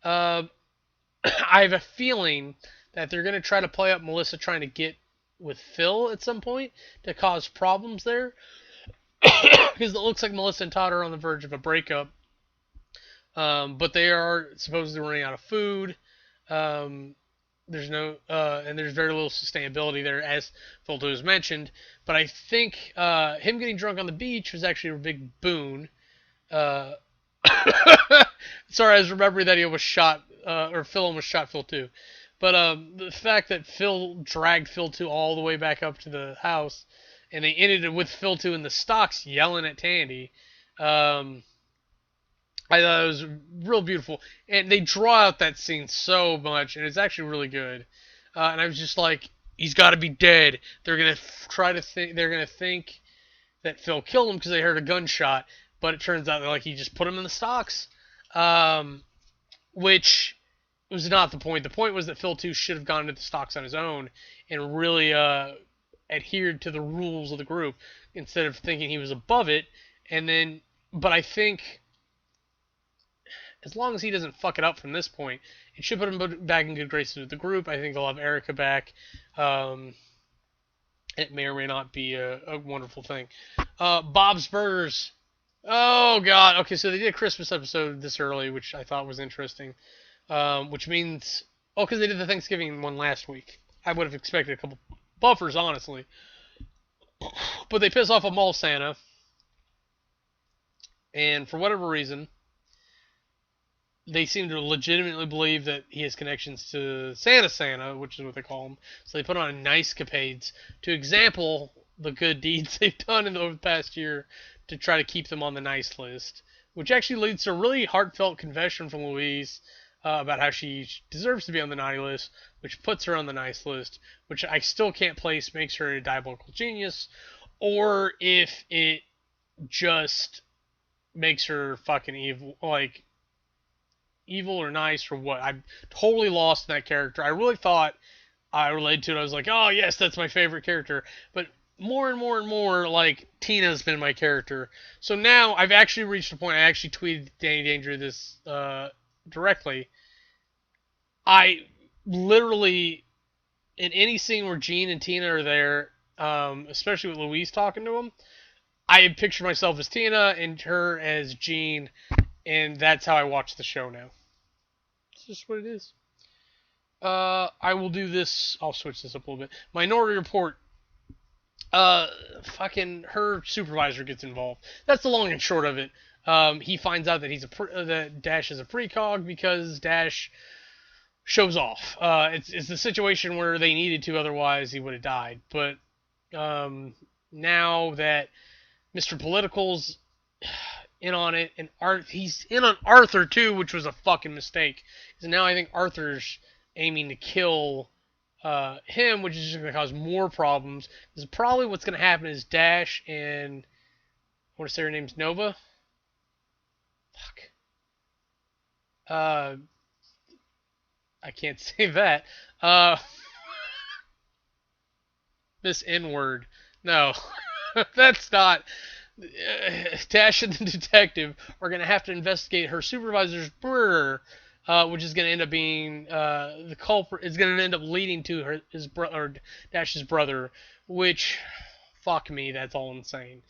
I have a feeling that they're going to try to play up Melissa trying to get with Phil at some point to cause problems there. Because it looks like Melissa and Todd are on the verge of a breakup. But they are supposedly running out of food. There's very little sustainability there, as Phil has mentioned. But I think him getting drunk on the beach was actually a big boon. Sorry, I was remembering that he almost shot, or Phil almost shot Phil too. But the fact that Phil dragged Phil 2 all the way back up to the house, and they ended it with Phil 2 in the stocks yelling at Tandy, I thought it was real beautiful. And they draw out that scene so much, and it's actually really good. And I was just like, he's got to be dead. They're gonna they're gonna think that Phil killed him because they heard a gunshot, but it turns out that like he just put him in the stocks, which was not the point. The point was that Phil 2 should have gone into the stocks on his own and really adhered to the rules of the group instead of thinking he was above it. But I think as long as he doesn't fuck it up from this point, it should put him back in good graces with the group. I think they'll have Erica back. And It may or may not be a wonderful thing. Bob's Burgers. Oh God. Okay, so they did a Christmas episode this early, which I thought was interesting. Which means, oh, because they did the Thanksgiving one last week. I would have expected a couple buffers, honestly. But they piss off a mall Santa, and for whatever reason, they seem to legitimately believe that he has connections to Santa, which is what they call him. So they put on nice capades to example the good deeds they've done over the past year to try to keep them on the nice list, which actually leads to a really heartfelt confession from Louise about how she deserves to be on the naughty list, which puts her on the nice list, which I still can't place makes her a diabolical genius, or if it just makes her fucking evil, like evil or nice or what. I'm totally lost in that character. I really thought I related to it. I was like, oh yes, that's my favorite character. But more and more and more, like, Tina's been my character. So now I've actually reached a point. I actually tweeted Danny Danger this directly. I literally, in any scene where Gene and Tina are there, especially with Louise talking to him, I picture myself as Tina and her as Gene, and that's how I watch the show now. It's just what it is. I will do this. I'll switch this up a little bit. Minority Report. Fucking her supervisor gets involved. That's the long and short of it. He finds out that that Dash is a precog because Dash shows off. It's the situation where they needed to, otherwise he would have died. But now that Mr. Political's in on it, and he's in on Arthur too, which was a fucking mistake. So now I think Arthur's aiming to kill him, which is just going to cause more problems. Because probably what's going to happen is Dash and I want to say her name's Nova. Fuck. I can't say that. This N-word. No, that's not. Dash and the detective are going to have to investigate her supervisor's murder, which is going to end up being the culprit. Is going to end up leading to Dash's brother, which, fuck me, that's all I'm saying.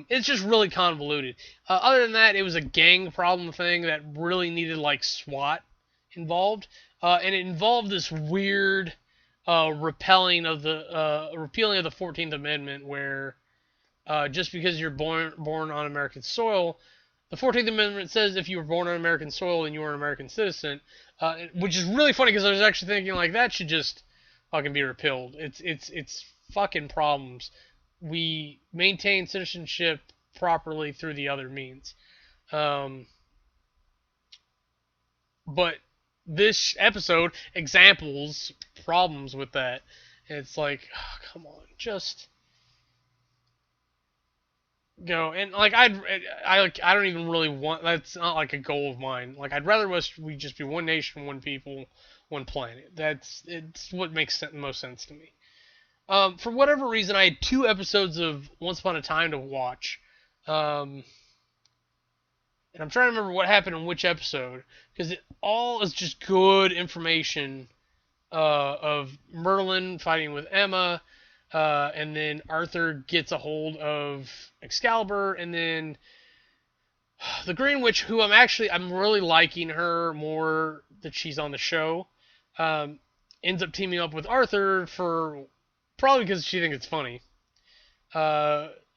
It's just really convoluted. Other than that, it was a gang problem thing that really needed like SWAT involved, and it involved this weird repealing of the 14th Amendment, where just because you're born on American soil, the 14th Amendment says if you were born on American soil and you were an American citizen, which is really funny because I was actually thinking like that should just fucking be repealed. It's fucking problems. We maintain citizenship properly through the other means. But this episode examples problems with that. And it's like, oh, come on, just go. And like I don't even really want. That's not like a goal of mine. Like I'd rather we just be one nation, one people, one planet. It's what makes the most sense to me. For whatever reason, I had 2 episodes of Once Upon a Time to watch. And I'm trying to remember what happened in which episode, because it all is just good information of Merlin fighting with Emma, and then Arthur gets a hold of Excalibur, and then the Green Witch, who I'm really liking her more that she's on the show, ends up teaming up with Arthur for probably because she thinks it's funny.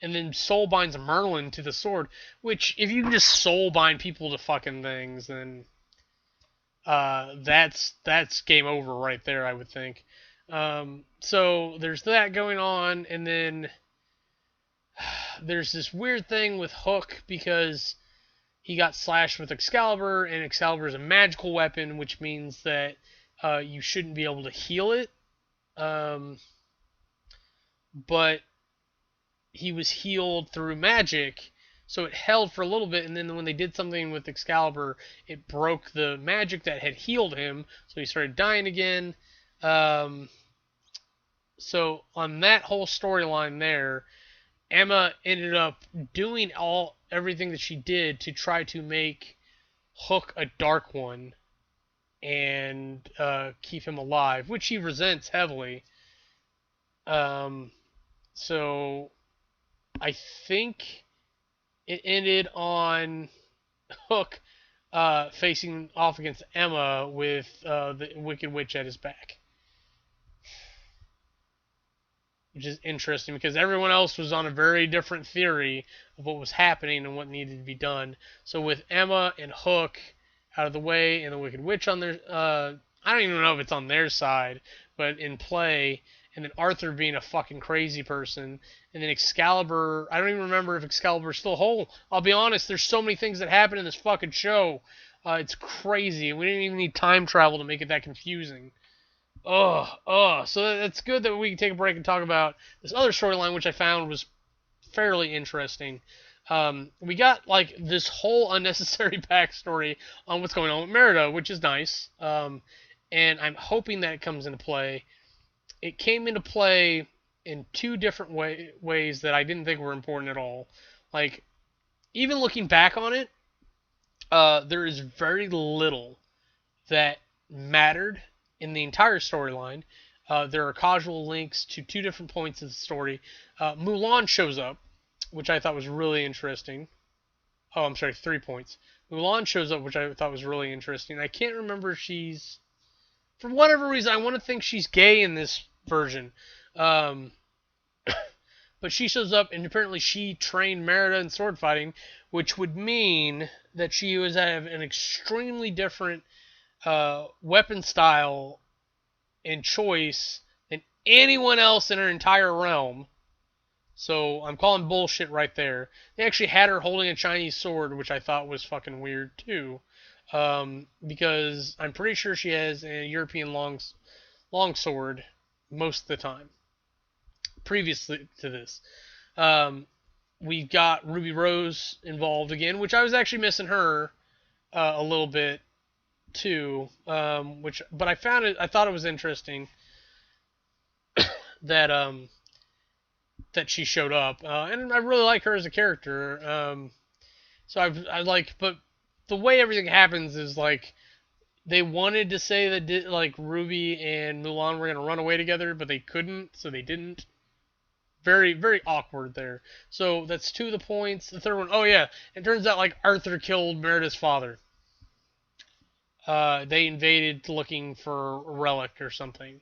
And then soul binds Merlin to the sword, which if you can just soul bind people to fucking things, then that's game over right there, I would think. So there's that going on, and then there's this weird thing with Hook because he got slashed with Excalibur, and Excalibur is a magical weapon, which means that you shouldn't be able to heal it. But he was healed through magic, so it held for a little bit, and then when they did something with Excalibur, it broke the magic that had healed him, so he started dying again. So on that whole storyline there, Emma ended up doing everything that she did to try to make Hook a Dark One and keep him alive, which he resents heavily. So I think it ended on Hook facing off against Emma with the Wicked Witch at his back, which is interesting because everyone else was on a very different theory of what was happening and what needed to be done. So with Emma and Hook out of the way and the Wicked Witch on their, I don't even know if it's on their side, but in play, and then Arthur being a fucking crazy person, and then Excalibur, I don't even remember if Excalibur's still whole. I'll be honest, there's so many things that happen in this fucking show. It's crazy, and we didn't even need time travel to make it that confusing. So that's good that we can take a break and talk about this other storyline, which I found was fairly interesting. We got like this whole unnecessary backstory on what's going on with Merida, which is nice. And I'm hoping that it comes into play. It came into play in two different ways that I didn't think were important at all. Like, even looking back on it, there is very little that mattered in the entire storyline. There are causal links to two different points of the story. Mulan shows up, which I thought was really interesting. Oh, I'm sorry, 3 points. Mulan shows up, which I thought was really interesting. I can't remember if she's... For whatever reason, I want to think she's gay in this version. But she shows up, and apparently she trained Merida in sword fighting, which would mean that she was have an extremely different weapon style and choice than anyone else in her entire realm. So I'm calling bullshit right there. They actually had her holding a Chinese sword, which I thought was fucking weird too, because I'm pretty sure she has a European long sword most of the time. Previously to this, we got Ruby Rose involved again, which I was actually missing her a little bit too. But I thought it was interesting that that she showed up, and I really like her as a character. But the way everything happens is like they wanted to say that like Ruby and Mulan were gonna run away together, but they couldn't, so they didn't. Very, very awkward there. So that's two of the points. The third one, oh yeah, it turns out like Arthur killed Merida's father. They invaded looking for a relic or something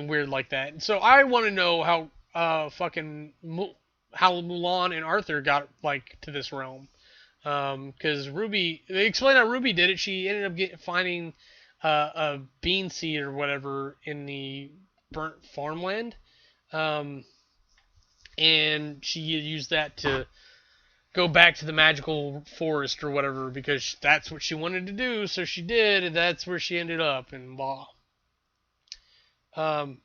weird like that. And so I want to know how how Mulan and Arthur got like to this realm. Because Ruby, they explained how Ruby did it. She ended up finding a bean seed or whatever in the burnt farmland. And she used that to go back to the magical forest or whatever because that's what she wanted to do. So she did, and that's where she ended up. And blah. Kind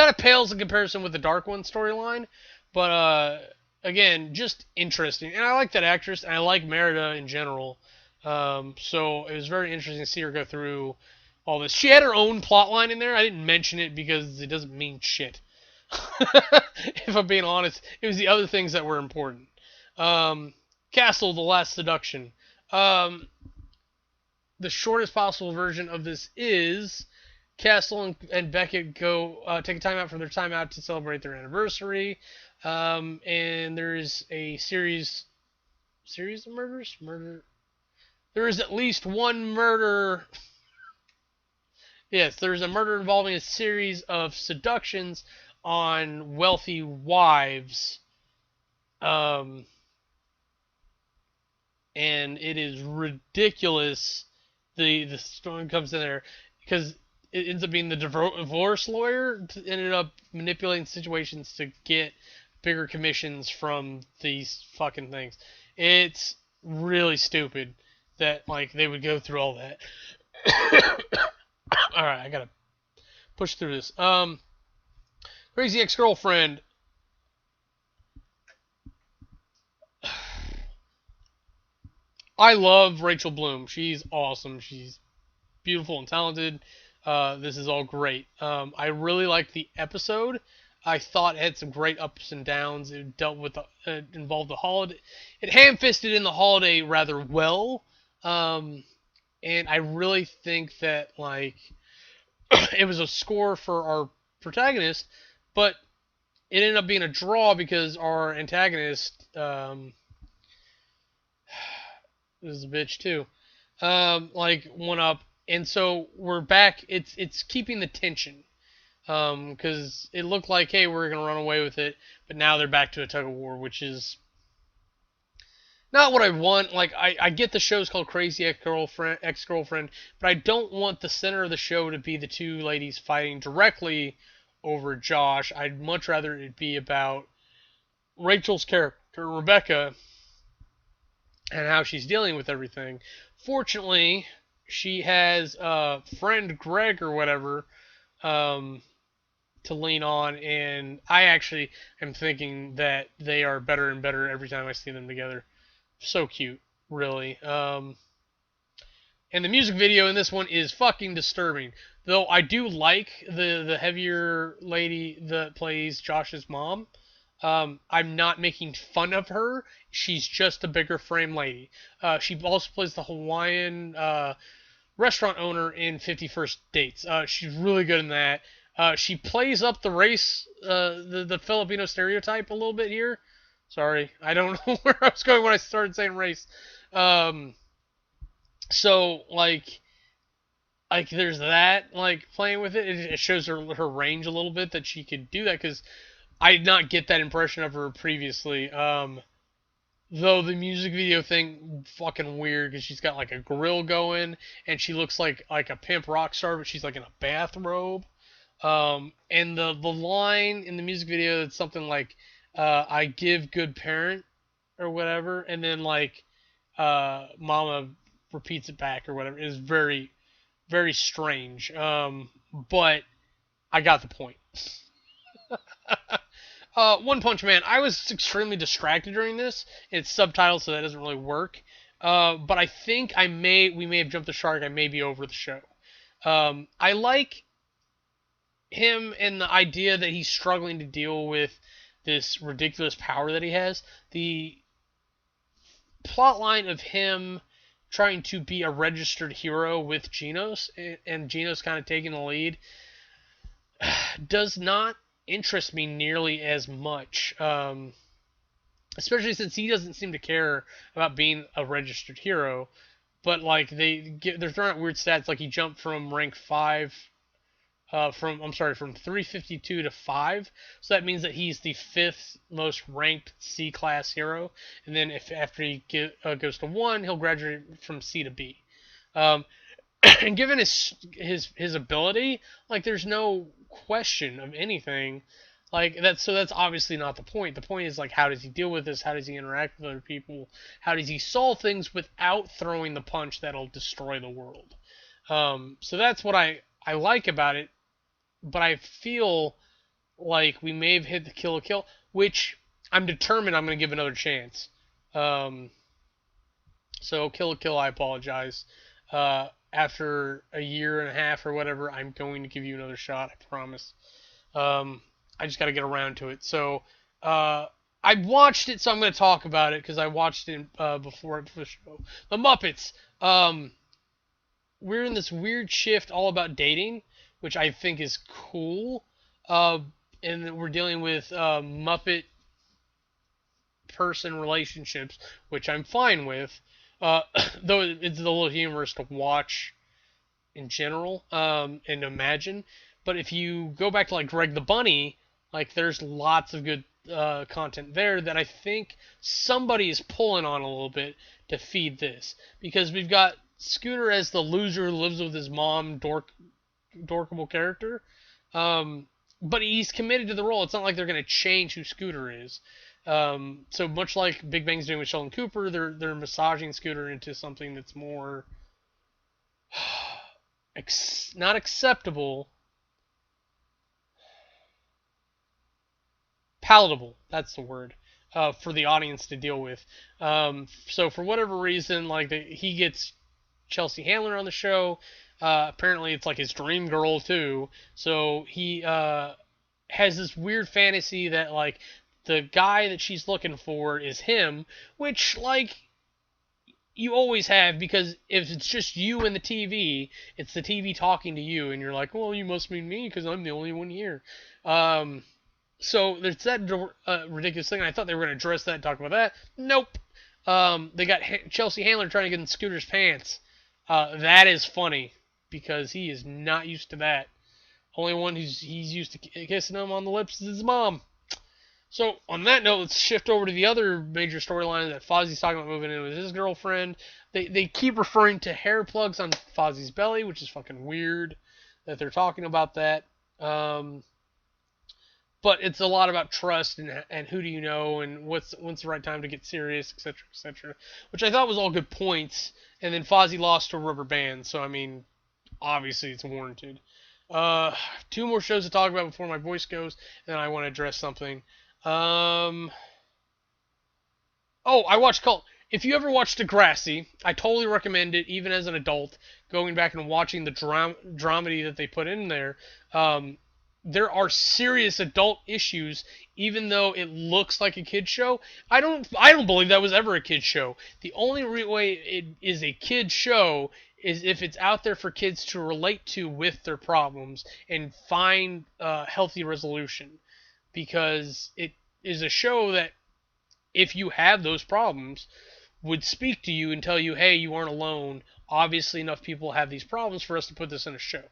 of pales in comparison with the Dark One storyline, but again, just interesting. And I like that actress, and I like Merida in general. So it was very interesting to see her go through all this. She had her own plotline in there. I didn't mention it because it doesn't mean shit. If I'm being honest, it was the other things that were important. Castle, the Last Seduction. The shortest possible version of this is Castle and Beckett go take a time out from their time out to celebrate their anniversary. And there's a series of murders? There is at least one murder. Yes, there's a murder involving a series of seductions on wealthy wives. And it is ridiculous. The story comes in there because it ends up being the divorce lawyer ended up manipulating situations to get bigger commissions from these fucking things. It's really stupid that like they would go through all that. All right, I gotta push through this. Crazy Ex-Girlfriend. I love Rachel Bloom. She's awesome. She's beautiful and talented. This is all great. I really liked the episode. I thought it had some great ups and downs. It dealt with involved the holiday. It ham-fisted in the holiday rather well. And I really think that like it was a score for our protagonist, but it ended up being a draw because our antagonist is a bitch too. Like won up, and so we're back. It's keeping the tension. Because it looked like, hey, we're gonna run away with it, but now they're back to a tug of war, which is not what I want. Like, I get the show's called Crazy Ex-Girlfriend, but I don't want the center of the show to be the two ladies fighting directly over Josh. I'd much rather it be about Rachel's character, Rebecca, and how she's dealing with everything. Fortunately, she has a friend, Greg, or whatever, to lean on, and I actually am thinking that they are better and better every time I see them together. So cute, really. And the music video in this one is fucking disturbing. Though I do like the heavier lady that plays Josh's mom. I'm not making fun of her. She's just a bigger frame lady. She also plays the Hawaiian restaurant owner in 51st Dates. She's really good in that. She plays up the race, the Filipino stereotype a little bit here. Sorry, I don't know where I was going when I started saying race. So like there's that, like playing with it. It shows her range a little bit that she could do that, because I did not get that impression of her previously. Though the music video thing fucking weird, because she's got like a grill going and she looks like a pimp rock star, but she's like in a bathrobe. And the line in the music video, it's something like, I give good parent or whatever, and then like mama repeats it back or whatever. It is very, very strange. But I got the point. One Punch Man, I was extremely distracted during this. It's subtitled, so that doesn't really work. But I think we may have jumped the shark. I may be over the show. I like him and the idea that he's struggling to deal with this ridiculous power that he has. The plot line of him trying to be a registered hero with Genos, and Genos kind of taking the lead, does not interest me nearly as much. Especially since he doesn't seem to care about being a registered hero. But like they're throwing out weird stats, like he jumped from rank 5 from 352 to 5, so that means that he's the 5th most ranked C class hero, and then after he goes to 1, he'll graduate from C to B. And given his ability, like there's no question of anything, like that's obviously not the point. The point is like, how does he deal with this? How does he interact with other people? How does he solve things without throwing the punch that'll destroy the world? So that's what I like about it. But I feel like we may have hit the Kill la Kill, which I'm determined I'm going to give another chance. So Kill la Kill, I apologize. After a year and a half or whatever, I'm going to give you another shot, I promise. I just got to get around to it. So I watched it, so I'm going to talk about it, because I watched it before the show. The Muppets. We're in this weird shift all about dating, which I think is cool. And we're dealing with Muppet person relationships, which I'm fine with. Though it's a little humorous to watch in general, and imagine. But if you go back to like Greg the Bunny, like there's lots of good content there that I think somebody is pulling on a little bit to feed this. Because we've got Scooter as the loser who lives with his mom, dorkable character, but he's committed to the role. It's not like they're going to change who Scooter is. So much like Big Bang's doing with Sheldon Cooper, they're massaging Scooter into something that's more not acceptable, palatable. That's the word. For the audience to deal with. So for whatever reason, like he gets Chelsea Handler on the show. Apparently it's like his dream girl too. So he has this weird fantasy that like the guy that she's looking for is him, which like you always have, because if it's just you and the TV, it's the TV talking to you, and you're like, well, you must mean me because I'm the only one here. So there's that ridiculous thing. I thought they were going to address that and talk about that. Nope. They got Chelsea Handler trying to get in Scooter's pants. That is funny because he is not used to that. Only one he's used to kissing him on the lips is his mom. So on that note, let's shift over to the other major storyline that Fozzie's talking about moving in with his girlfriend. They keep referring to hair plugs on Fozzie's belly, which is fucking weird that they're talking about that. But it's a lot about trust and who do you know and when's the right time to get serious, etc., etc., which I thought was all good points. And then Fozzie lost to a rubber band, so I mean, obviously it's warranted. Two more shows to talk about before my voice goes, and then I want to address something. Oh, I watched Cult. If you ever watched Degrassi, I totally recommend it, even as an adult, going back and watching the dramedy that they put in there. There are serious adult issues, even though it looks like a kid's show. I don't believe that was ever a kid's show. The only way it is a kid's show is if it's out there for kids to relate to with their problems and find healthy resolution. Because it is a show that, if you have those problems, would speak to you and tell you, hey, you aren't alone. Obviously, enough people have these problems for us to put this in a show.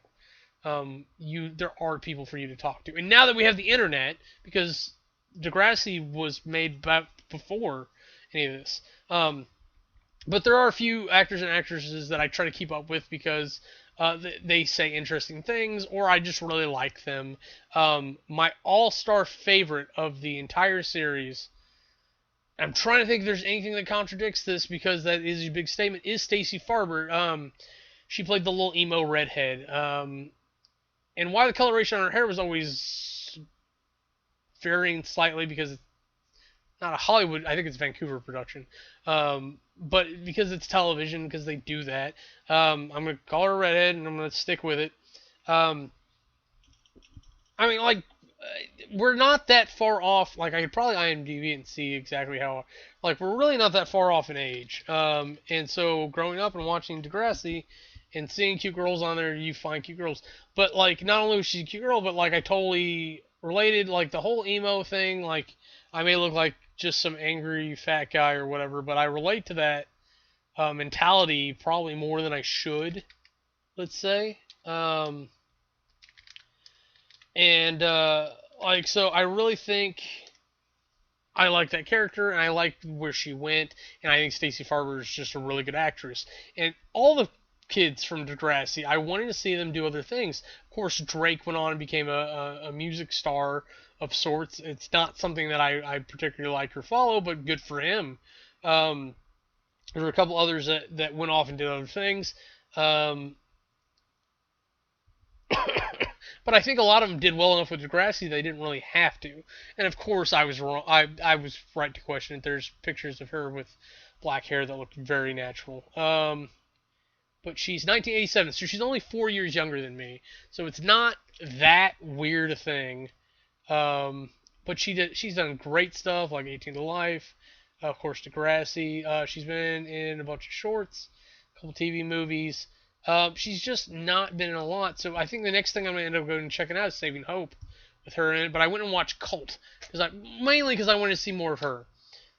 There are people for you to talk to. And now that we have the internet, because Degrassi was made back before any of this, but there are a few actors and actresses that I try to keep up with because they say interesting things, or I just really like them. My all-star favorite of the entire series, I'm trying to think if there's anything that contradicts this because that is a big statement, is Stacey Farber. She played the little emo redhead. And why the coloration on her hair was always varying slightly because it's not a Hollywood, I think it's Vancouver production. But because it's television, because they do that, I'm going to call her a redhead and I'm going to stick with it. I mean, like, we're not that far off. Like, I could probably IMDb and see exactly how, like, we're really not that far off in age. And so growing up and watching Degrassi and seeing cute girls on there, you find cute girls. But, like, not only was she a cute girl, but, like, I totally related, like, the whole emo thing. Like, I may look like just some angry fat guy or whatever, but I relate to that mentality probably more than I should, let's say. Like, so I really think I like that character, and I like where she went, and I think Stacey Farber is just a really good actress. And all the kids from Degrassi, I wanted to see them do other things. Of course, Drake went on and became a music star of sorts. It's not something that I particularly like or follow, but good for him. There were a couple others that went off and did other things. But I think a lot of them did well enough with Degrassi they didn't really have to. And of course, I was wrong. I was right to question it. There's pictures of her with black hair that looked very natural. But she's 1987, so she's only 4 years younger than me. So it's not that weird a thing. But she's done great stuff like 18 to Life, of course Degrassi. She's been in a bunch of shorts, a couple TV movies. She's just not been in a lot, so I think the next thing I'm going to end up going and checking out is Saving Hope with her in it, but I went and watched Cult, mainly because I wanted to see more of her.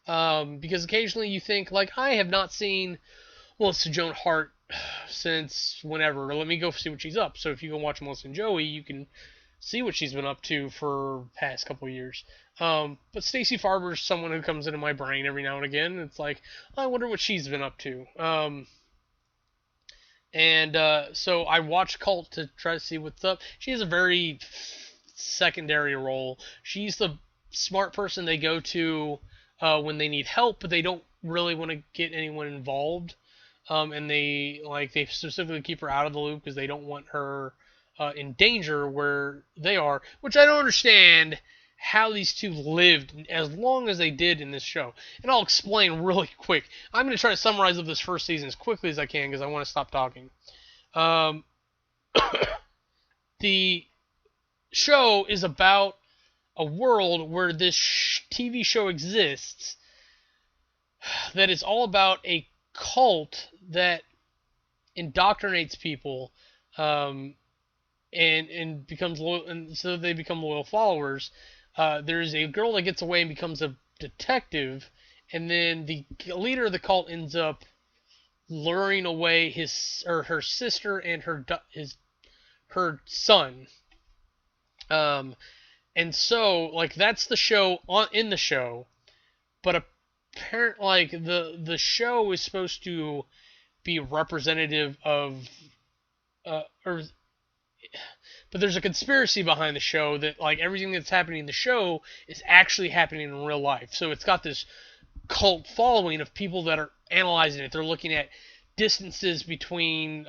Because occasionally you think, like, I have not seen Melissa Joan Hart since whenever, let me go see what she's up. So if you go watch Melissa and Joey, you can see what she's been up to for past couple of years. But Stacey Farber is someone who comes into my brain every now and again. It's like, I wonder what she's been up to. So I watched Cult to try to see what's up. She has a very secondary role. She's the smart person they go to when they need help, but they don't really want to get anyone involved. And they specifically keep her out of the loop because they don't want her in danger where they are, which I don't understand how these two lived as long as they did in this show. And I'll explain really quick. I'm going to try to summarize up this first season as quickly as I can because I want to stop talking. The show is about a world where this TV show exists that is all about a cult that indoctrinates people and becomes loyal, and so they become loyal followers. there's a girl that gets away and becomes a detective, and then the leader of the cult ends up luring away his or her sister and her son. Um, and so like that's the show on in the show, but apparent like the show is supposed to be representative of or but there's a conspiracy behind the show that like everything that's happening in the show is actually happening in real life. So it's got this cult following of people that are analyzing it. They're looking at distances between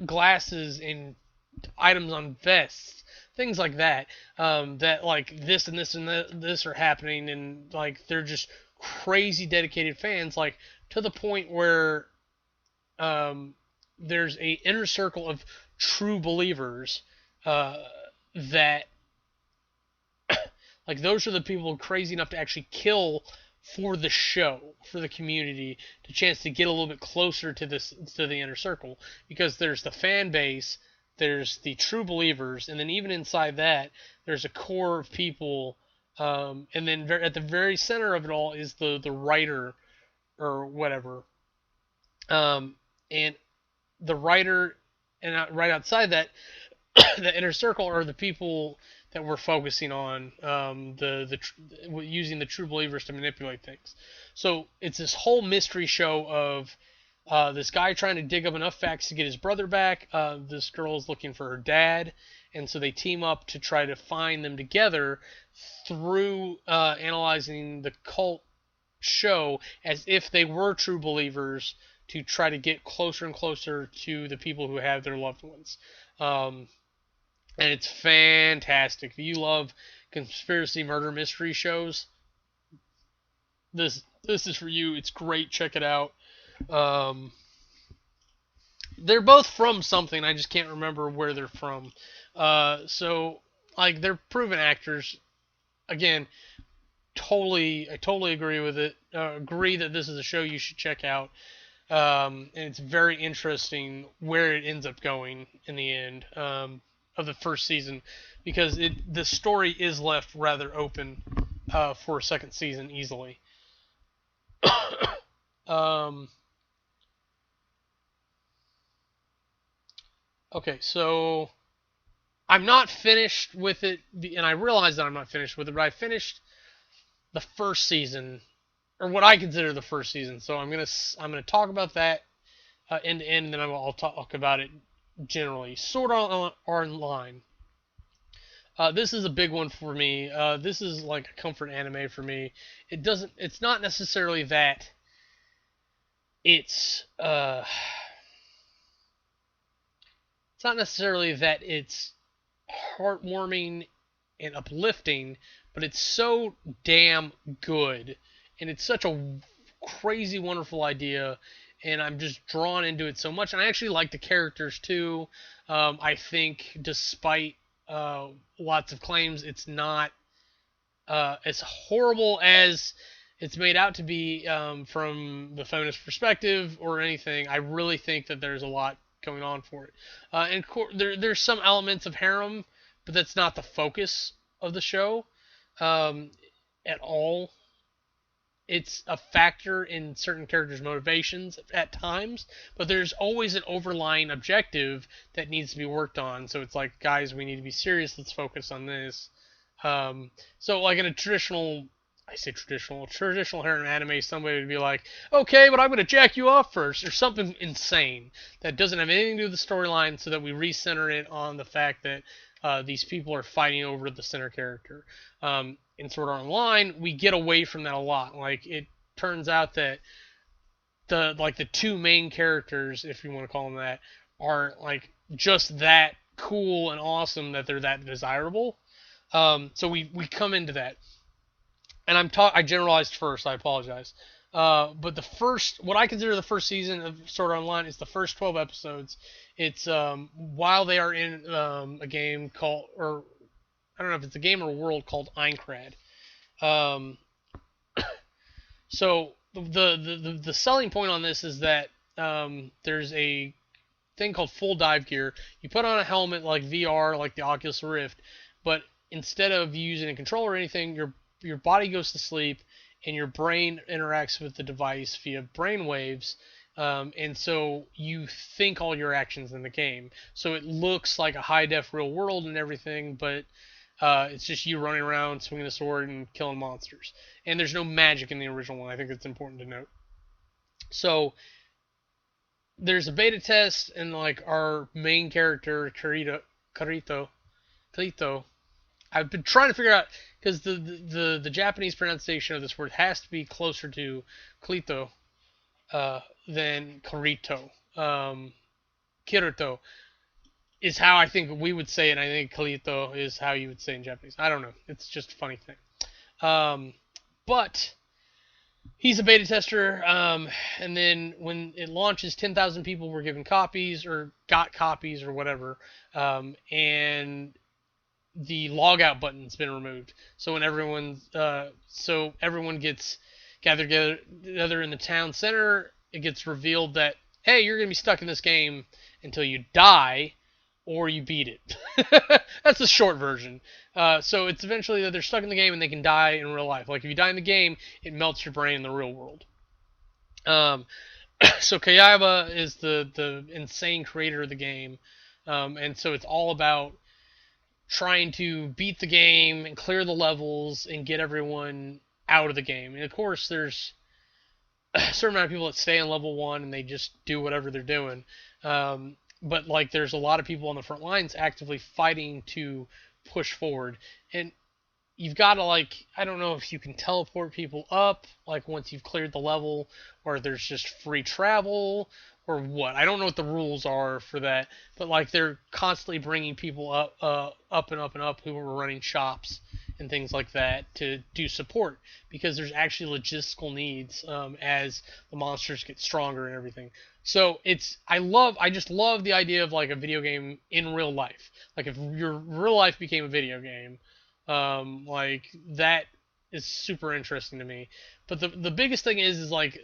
glasses and items on vests, things like that. That like this and this and this are happening, and like they're just crazy dedicated fans, like to the point where there's a inner circle of true believers that like those are the people crazy enough to actually kill for the show, for the community, to chance to get a little bit closer to the inner circle, because there's the fan base, there's the true believers, and then even inside that there's a core of people, and then at the very center of it all is the writer or whatever, and the writer, and right outside that the inner circle are the people that we're focusing on, using the true believers to manipulate things. So it's this whole mystery show of this guy trying to dig up enough facts to get his brother back. This girl is looking for her dad, and so they team up to try to find them together through analyzing the cult show as if they were true believers, to try to get closer and closer to the people who have their loved ones. And it's fantastic. If you love conspiracy murder mystery shows, this is for you. It's great. Check it out. They're both from something. I just can't remember where they're from. So like they're proven actors. Again, I totally agree with it. Agree that this is a show you should check out. And it's very interesting where it ends up going in the end of the first season, because the story is left rather open for a second season easily. Okay, so I'm not finished with it, and I realize that I'm not finished with it, but I finished the first season, or what I consider the first season. So I'm gonna talk about that end to end, and then I'll talk about it generally. Sword Art Online. This is a big one for me. This is like a comfort anime for me. It's not necessarily that it's not necessarily that it's heartwarming and uplifting, but it's so damn good, and it's such a crazy wonderful idea, and I'm just drawn into it so much. And I actually like the characters too. I think despite lots of claims, it's not as horrible as it's made out to be from the feminist perspective or anything. I really think that there's a lot going on for it. And there's some elements of harem, but that's not the focus of the show at all. It's a factor in certain characters' motivations at times, but there's always an overlying objective that needs to be worked on. So it's like, guys, we need to be serious. Let's focus on this. So like in a traditional harem anime, somebody would be like, okay, but I'm going to jack you off first, or something insane that doesn't have anything to do with the storyline, so that we recenter it on the fact that these people are fighting over the center character. In Sword Art Online, we get away from that a lot. Like, it turns out that the two main characters, if you want to call them that, are like just that cool and awesome that they're that desirable. So we come into that, and I generalized first. I apologize. But what I consider the first season of Sword Art Online is the first 12 episodes. It's while they are in a game called, or I don't know if it's a game or a world called Aincrad. So the selling point on this is that there's a thing called full dive gear. You put on a helmet like VR, like the Oculus Rift, but instead of using a controller or anything, your body goes to sleep and your brain interacts with the device via brain waves. And so you think all your actions in the game. So it looks like a high def real world and everything, but it's just you running around, swinging a sword, and killing monsters. And there's no magic in the original one. I think it's important to note. So there's a beta test, and like our main character, Carito. I've been trying to figure out because the Japanese pronunciation of this word has to be closer to Clito than Carito. Kirito is how I think we would say it. And I think Kalito is how you would say it in Japanese. I don't know. It's just a funny thing. But he's a beta tester, and then when it launches, 10,000 people were given copies or got copies or whatever, and the logout button's been removed. So when everyone gets gathered together in the town center, it gets revealed that, hey, you're gonna be stuck in this game until you die or you beat it. That's the short version. So it's eventually that they're stuck in the game and they can die in real life. Like if you die in the game, it melts your brain in the real world. So Kayaba is the insane creator of the game, and so it's all about trying to beat the game and clear the levels and get everyone out of the game. And of course, there's a certain amount of people that stay on level 1 and they just do whatever they're doing. But like there's a lot of people on the front lines actively fighting to push forward. And you've got to, like, I don't know if you can teleport people up like once you've cleared the level, or there's just free travel or what. I don't know what the rules are for that, but like they're constantly bringing people up and up and up who are running shops and things like that to do support, because there's actually logistical needs as the monsters get stronger and everything. So I just love the idea of like a video game in real life. Like if your real life became a video game, like that is super interesting to me. But the biggest thing is like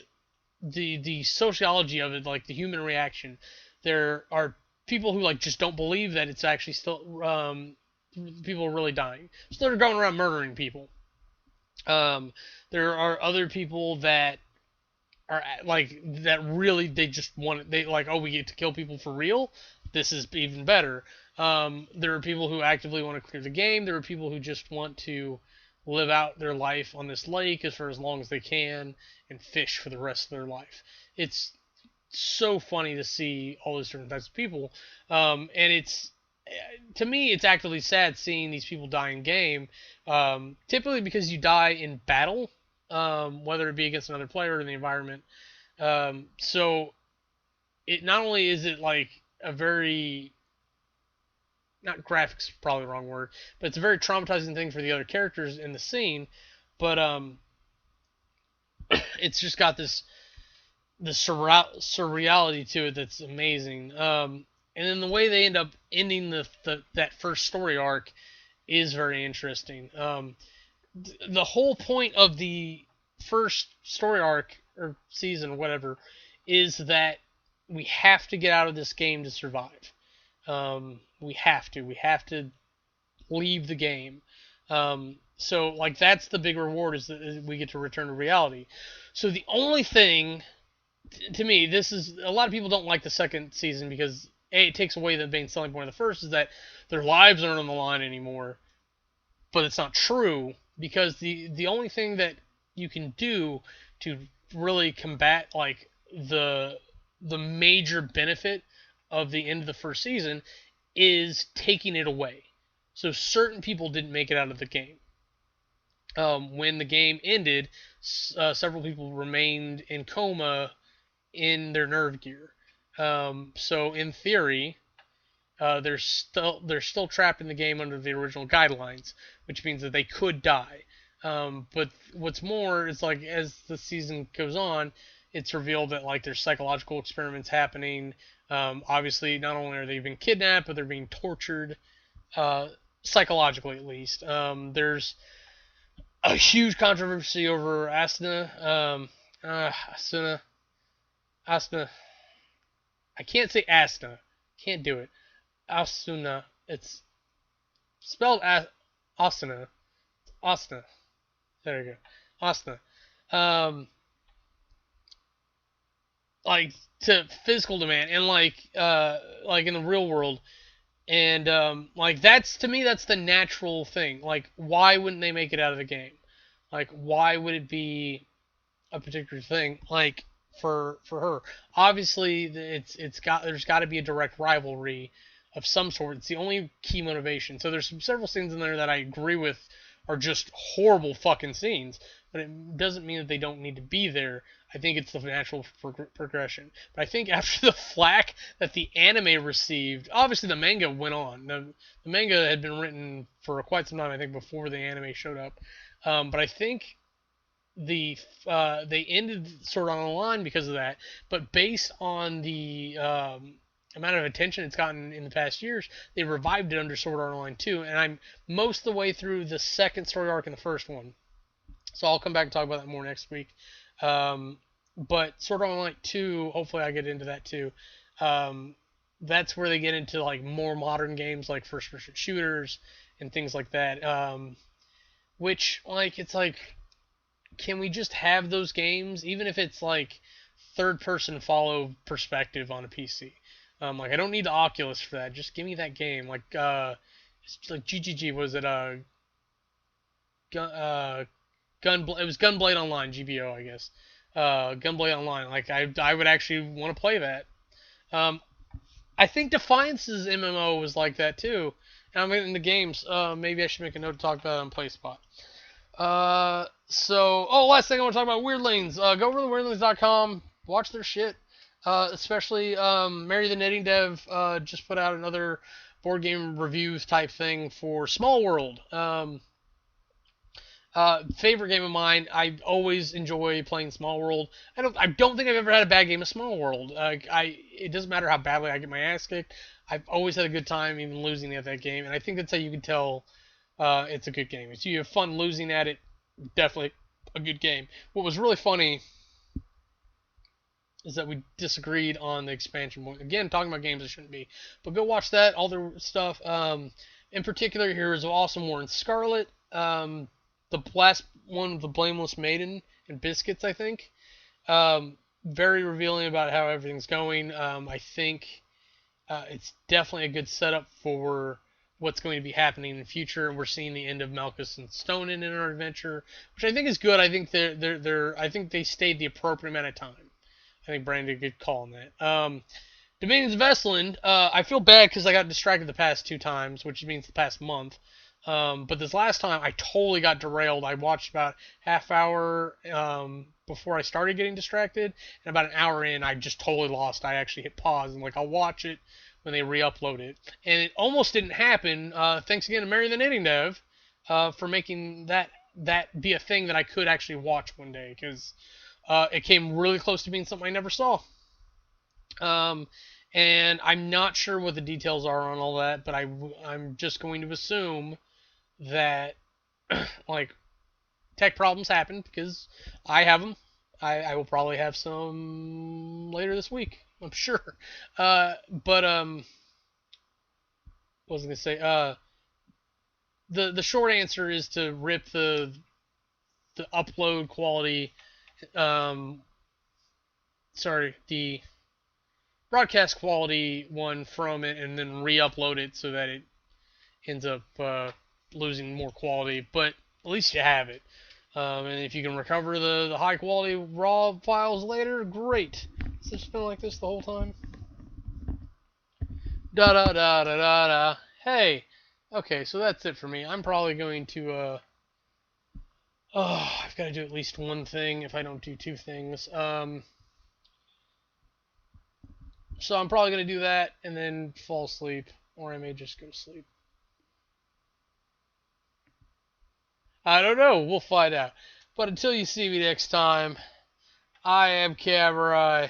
the sociology of it, like the human reaction. There are people who like just don't believe that it's actually still people are really dying, so they're going around murdering people. There are other people that are like that really they just want it, they like, oh, we get to kill people for real, this is even better. There are people who actively want to clear the game. There are people who just want to live out their life on this lake for as long as they can and fish for the rest of their life. It's so funny to see all those different types of people, and it's, to me, it's actively sad seeing these people die in game, typically because you die in battle, whether it be against another player or in the environment. So it not only is it like a very, not graphics, probably the wrong word, but it's a very traumatizing thing for the other characters in the scene, but it's just got this surreality to it that's amazing. And then the way they end up ending that first story arc is very interesting. The whole point of the first story arc or season or whatever is that we have to get out of this game to survive. We have to leave the game. So like that's the big reward, is that we get to return to reality. So the only thing, to me, this is, a lot of people don't like the second season because it takes away the main selling point of the first, is that their lives aren't on the line anymore. But it's not true, because the only thing that you can do to really combat like the major benefit of the end of the first season is taking it away. So certain people didn't make it out of the game. When the game ended, several people remained in coma in their nerve gear. So in theory, they're still trapped in the game under the original guidelines, which means that they could die. But what's more is, like, as the season goes on, it's revealed that like there's psychological experiments happening. Obviously, not only are they being kidnapped, but they're being tortured, psychologically at least. There's a huge controversy over Asuna. Asuna. I can't say Asuna. Can't do it. Asuna. It's spelled Asuna. Asuna. There you go. Asuna. Um, like to physical demand and like in the real world and like that's to me that's the natural thing. Like why wouldn't they make it out of the game? Like why would it be a particular thing like for her? Obviously there's got to be a direct rivalry of some sort. It's the only key motivation. So there's several scenes in there that I agree with are just horrible fucking scenes, but it doesn't mean that they don't need to be there. I think it's the natural progression. But I think after the flack that the anime received, obviously the manga went on. The manga had been written for quite some time, I think, before the anime showed up. But I think they ended Sword Art Online because of that. But based on the amount of attention it's gotten in the past years, they revived it under Sword Art Online 2, and I'm most of the way through the second story arc in the first one. So I'll come back and talk about that more next week. But Sword Art Online 2, hopefully I get into that too. That's where they get into like more modern games like first-person shooters and things like that. Which like it's like, can we just have those games, even if it's like third-person follow perspective on a PC? Like I don't need the Oculus for that. Just give me that game. Like like GGG was it it was Gunblade Online, GBO, I guess. Gunblade Online. Like I would actually want to play that. I think Defiance's MMO was like that too. And I'm in the games. Maybe I should make a note to talk about it on PlaySpot. Last thing I want to talk about, Weirdlings. Go over to weirdlings.com, watch their shit. Especially Mary the Knitting Dev just put out another board game reviews type thing for Small World. Favorite game of mine. I always enjoy playing Small World. I don't think I've ever had a bad game of Small World. It doesn't matter how badly I get my ass kicked. I've always had a good time, even losing at that game. And I think that's how you can tell it's a good game. If you have fun losing at it, definitely a good game. What was really funny is that we disagreed on the expansion point. Again, talking about games I shouldn't be. But go watch that, all their stuff. In particular, here is Awesome War and Scarlet. The last one, The Blameless Maiden and Biscuits, I think. Very revealing about how everything's going. I think it's definitely a good setup for what's going to be happening in the future. We're seeing the end of Malchus and Stonen in our adventure, which I think is good. I think I think they stayed the appropriate amount of time. I think Brandon did a good call on that. Dominions of Estland, I feel bad because I got distracted the past 2 times, which means the past month. But this last time, I totally got derailed. I watched about half hour before I started getting distracted, and about an hour in, I just totally lost. I actually hit pause, and I'll watch it when they re-upload it. And it almost didn't happen. Thanks again to Mary the Knitting Dev for making that be a thing that I could actually watch one day, because it came really close to being something I never saw. And I'm not sure what the details are on all that, but I'm just going to assume that tech problems happen, because I have them. I will probably have some later this week, I'm sure. What was I gonna say? The short answer is to rip the upload quality. The broadcast quality one from it, and then re-upload it so that it ends up losing more quality. But at least you have it. And if you can recover the high quality raw files later, great. Has it been like this the whole time? Da da da da da da. Hey. Okay, so that's it for me. I'm probably going to I've got to do at least one thing if I don't do 2 things. So I'm probably going to do that and then fall asleep, or I may just go to sleep. I don't know. We'll find out. But until you see me next time, I am Kamurai.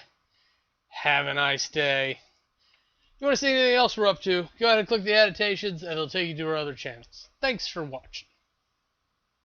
Have a nice day. If you want to see anything else we're up to, go ahead and click the annotations, and it'll take you to our other channels. Thanks for watching.